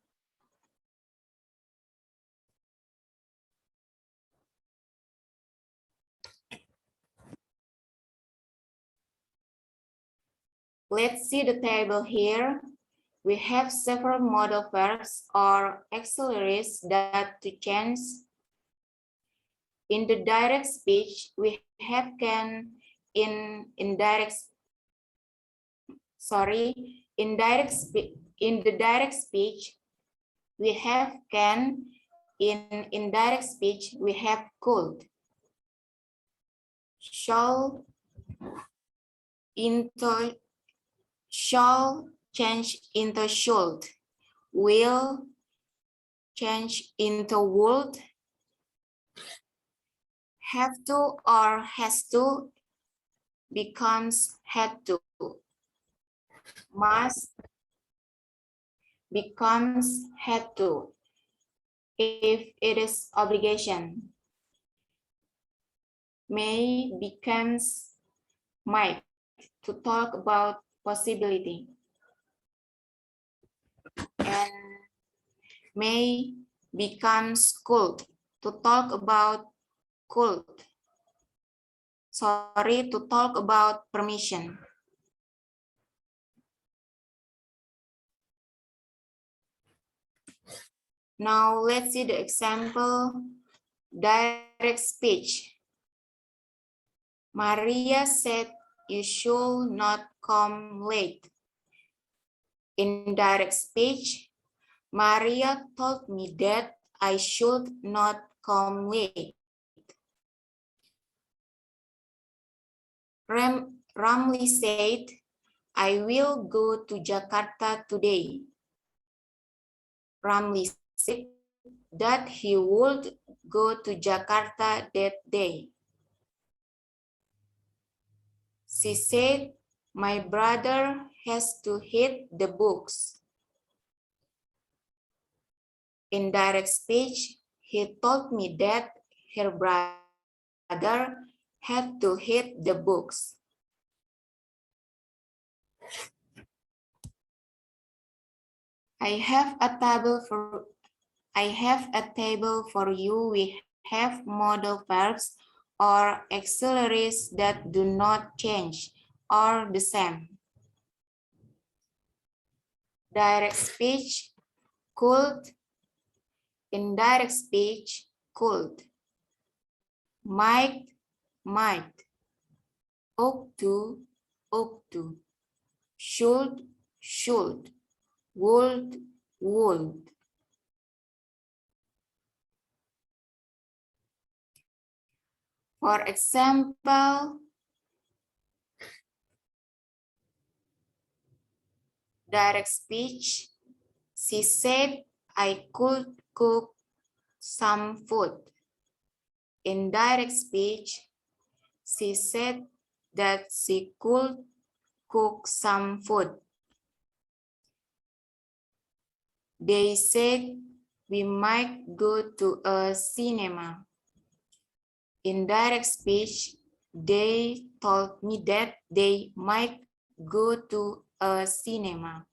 Let's see the table here. We have several modal verbs or auxiliaries that to change. In the direct speech, we have can. In the direct speech, we have can. In indirect speech, we have could. Shall change into should. Will change into would. Have to or has to becomes had to. Must becomes had to if it is obligation. May becomes might to talk about possibility. And may becomes could to talk about could. Sorry, to talk about permission. Now let's see the example, direct speech. Maria said you should not come late. In direct speech, Maria told me that I should not come late. Ramli said, I will go to Jakarta today. Ramli said that he would go to Jakarta that day. She said, my brother has to hit the books. In direct speech, he told me that her brother had to hit the books. I have a table for you. We have modal verbs or auxiliaries that do not change or the same. Direct speech, could. Indirect speech, could. Might, ought to, should, would. For example, direct speech, she said I could cook some food. Indirect speech, she said that she could cook some food. They said we might go to a cinema. Indirect speech, they told me that they might go to a cinema.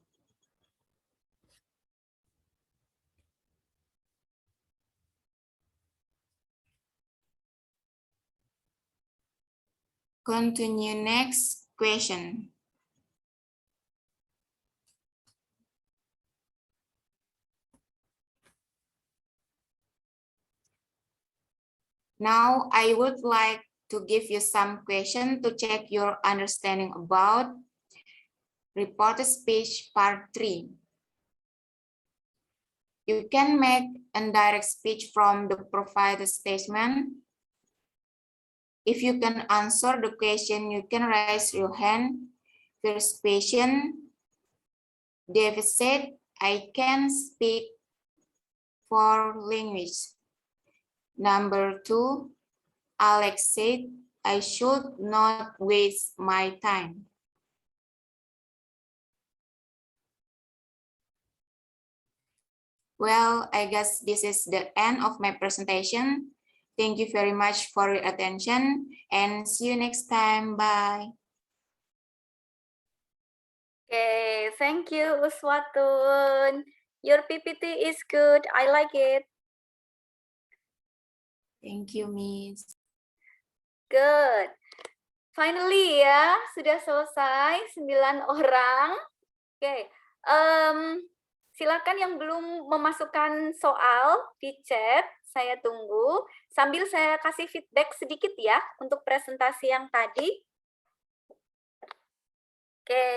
Continue next question. Now I would like to give you some questions to check your understanding about reported speech part 3. You can make indirect speech from the provided statement. If you can answer the question, you can raise your hand. First question, David said, I can speak 4 languages. Number 2, Alex said, I should not waste my time. Well, I guess this is the end of my presentation. Thank you very much for your attention and see you next time. Bye. Okay, thank you, Uswatun. Your PPT is good. I like it. Thank you, Miss. Good. Finally ya, sudah selesai 9 orang. Oke, silakan yang belum memasukkan soal di chat, saya tunggu. Sambil saya kasih feedback sedikit ya untuk presentasi yang tadi. Oke,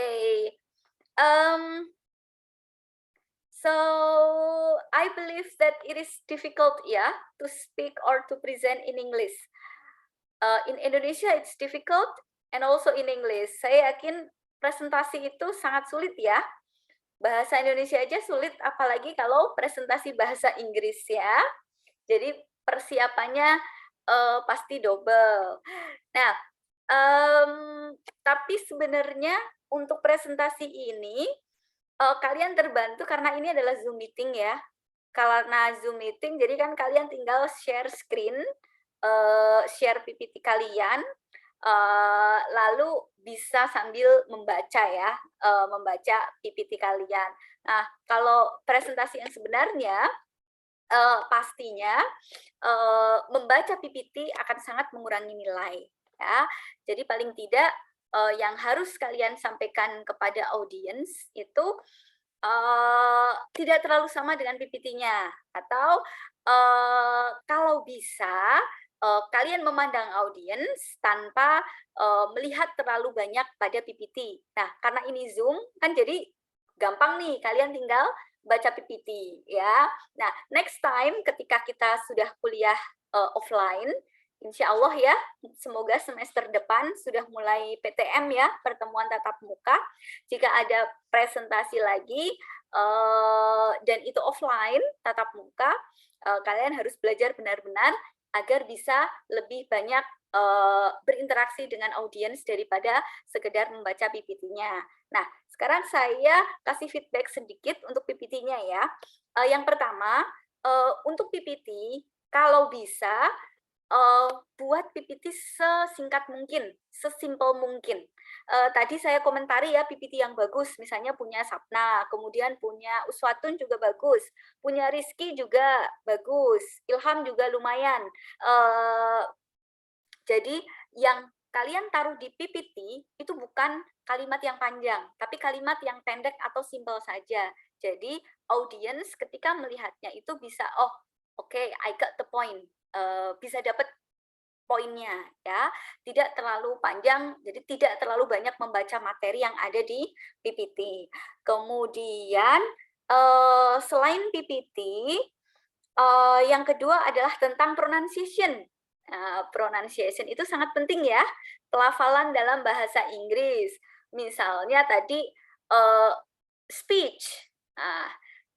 so I believe that it is difficult ya to speak or to present in English. In Indonesia it's difficult and also in English. Saya yakin presentasi itu sangat sulit ya. Bahasa Indonesia aja sulit, apalagi kalau presentasi bahasa Inggris ya. Jadi persiapannya pasti double. Nah, tapi sebenarnya untuk presentasi ini kalian terbantu karena ini adalah Zoom meeting ya. Karena Zoom meeting, jadi kan kalian tinggal share screen, share PPT kalian, lalu bisa sambil membaca ya, membaca PPT kalian. Nah, kalau presentasi yang sebenarnya, pastinya membaca PPT akan sangat mengurangi nilai. Ya, jadi paling tidak yang harus kalian sampaikan kepada audiens itu tidak terlalu sama dengan PPT-nya, atau kalau bisa kalian memandang audiens tanpa melihat terlalu banyak pada PPT. Nah, karena ini Zoom kan jadi gampang nih, kalian tinggal baca PPT ya. Nah, next time ketika kita sudah kuliah offline, insya Allah ya, semoga semester depan sudah mulai PTM ya, pertemuan tatap muka. Jika ada presentasi lagi dan itu offline, tatap muka, kalian harus belajar benar-benar agar bisa lebih banyak berinteraksi dengan audiens daripada sekedar membaca PPT-nya. Nah, sekarang saya kasih feedback sedikit untuk PPT-nya ya. Yang pertama, untuk PPT, kalau bisa, buat PPT sesingkat mungkin, sesimpel mungkin. Tadi saya komentari ya PPT yang bagus, misalnya punya Sapna, kemudian punya Uswatun juga bagus, punya Rizky juga bagus, Ilham juga lumayan. Jadi yang kalian taruh di PPT itu bukan kalimat yang panjang, tapi kalimat yang pendek atau simpel saja. Jadi audiens ketika melihatnya itu bisa, oh oke, I got the point. Bisa dapat poinnya ya, tidak terlalu panjang, jadi tidak terlalu banyak membaca materi yang ada di PPT. Kemudian selain PPT, yang kedua adalah tentang pronunciation. Pronunciation itu sangat penting ya, pelafalan dalam bahasa Inggris. Misalnya tadi speech,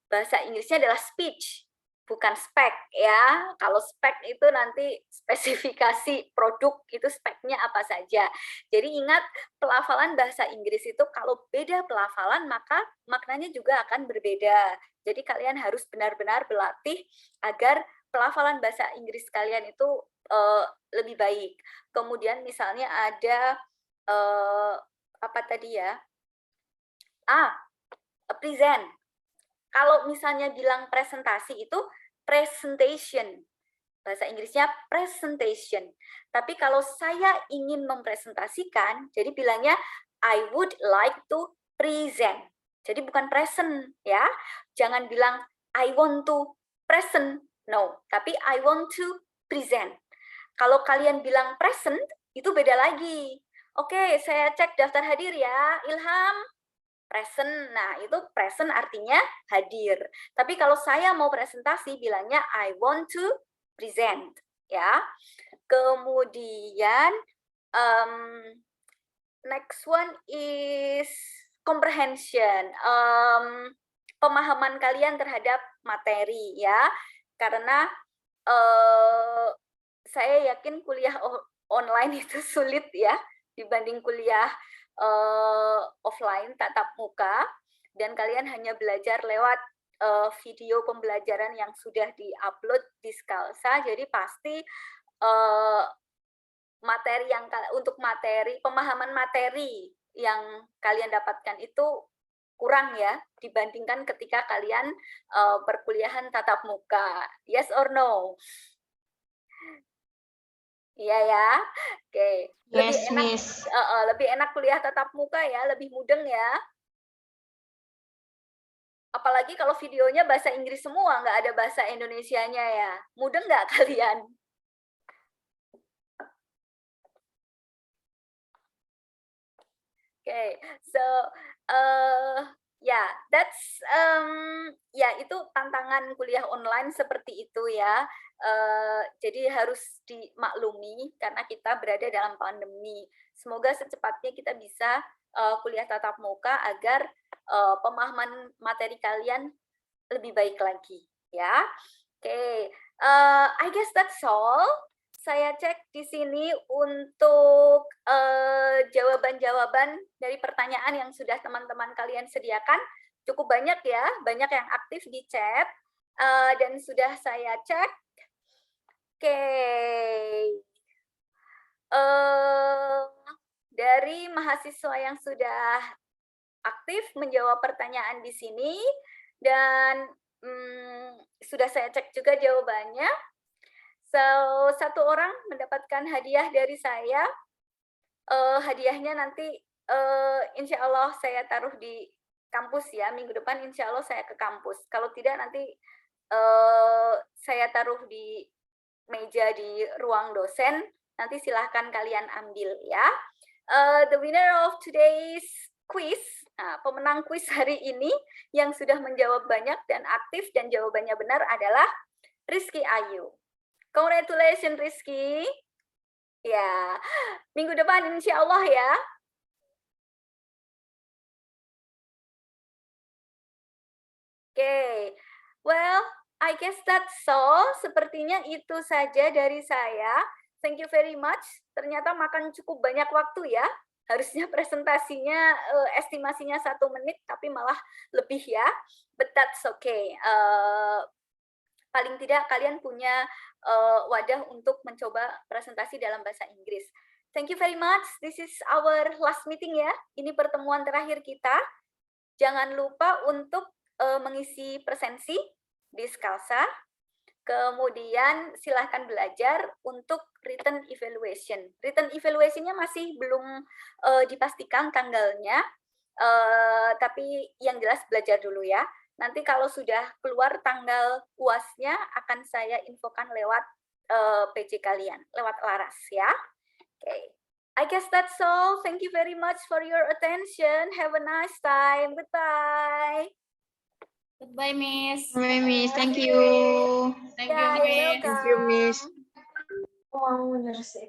bahasa Inggrisnya adalah speech, bukan spek ya. Kalau spek itu nanti spesifikasi produk, itu speknya apa saja. Jadi ingat, pelafalan bahasa Inggris itu kalau beda pelafalan maka maknanya juga akan berbeda. Jadi kalian harus benar-benar berlatih agar pelafalan bahasa Inggris kalian itu lebih baik. Kemudian misalnya ada apa tadi ya? Present. Kalau misalnya bilang presentasi itu presentation. Bahasa Inggrisnya presentation. Tapi kalau saya ingin mempresentasikan, jadi bilangnya I would like to present. Jadi bukan present ya. Jangan bilang I want to present. No, tapi I want to present. Kalau kalian bilang present, itu beda lagi. Oke, saya cek daftar hadir ya. Ilham, present. Nah, itu present artinya hadir. Tapi kalau saya mau presentasi, bilangnya I want to present. Ya. Kemudian, next one is comprehension. Pemahaman kalian terhadap materi ya. Karena saya yakin kuliah online itu sulit ya dibanding kuliah offline tatap muka, dan kalian hanya belajar lewat video pembelajaran yang sudah diupload di Skalsa. Jadi pasti materi yang untuk pemahaman materi yang kalian dapatkan itu kurang ya dibandingkan ketika kalian perkuliahan tatap muka. Yes or no? Iya ya. Oke. Lebih Yes, enak, Miss. lebih enak kuliah tatap muka ya, lebih mudeng ya. Apalagi kalau videonya bahasa Inggris semua, nggak ada bahasa Indonesianya ya. Mudeng nggak kalian? Okay, so that's itu tantangan kuliah online seperti itu ya. Jadi harus dimaklumi karena kita berada dalam pandemi. Semoga secepatnya kita bisa kuliah tatap muka agar pemahaman materi kalian lebih baik lagi ya. Okay, I guess that's all. saya cek di sini untuk jawaban-jawaban dari pertanyaan yang sudah teman-teman kalian sediakan. Cukup banyak ya, banyak yang aktif di chat dan sudah saya cek. Oke. Dari mahasiswa yang sudah aktif menjawab pertanyaan di sini dan sudah saya cek juga jawabannya. So, satu orang mendapatkan hadiah dari saya. Hadiahnya nanti insya Allah saya taruh di kampus ya. Minggu depan insya Allah saya ke kampus. Kalau tidak nanti saya taruh di meja di ruang dosen. Nanti silahkan kalian ambil ya. The winner of today's quiz, pemenang kuis hari ini yang sudah menjawab banyak dan aktif dan jawabannya benar adalah Rizky Ayu. Congratulations Rizky. Ya, minggu depan insya Allah ya. Oke, well, I guess that's all. Sepertinya itu saja dari saya. Thank you very much. Ternyata makan cukup banyak waktu ya. Harusnya presentasinya estimasinya 1 menit, tapi malah lebih ya. But that's okay. Paling tidak kalian punya wadah untuk mencoba presentasi dalam bahasa Inggris. Thank you very much. This is our last meeting ya. Ini pertemuan terakhir kita. Jangan lupa untuk mengisi presensi di Skalsa. Kemudian silahkan belajar untuk written evaluation. Written evaluation-nya masih belum dipastikan tanggalnya, tapi yang jelas belajar dulu ya. Nanti kalau sudah keluar tanggal UAS-nya akan saya infokan lewat PJ kalian, lewat Laras ya. Okay. I guess that's all. Thank you very much for your attention. Have a nice time. Goodbye. Goodbye, Miss. Bye, Miss. Thank you. Thank you, Yeah, you're Miss. welcome. Thank you, Miss. Oh, bener sih.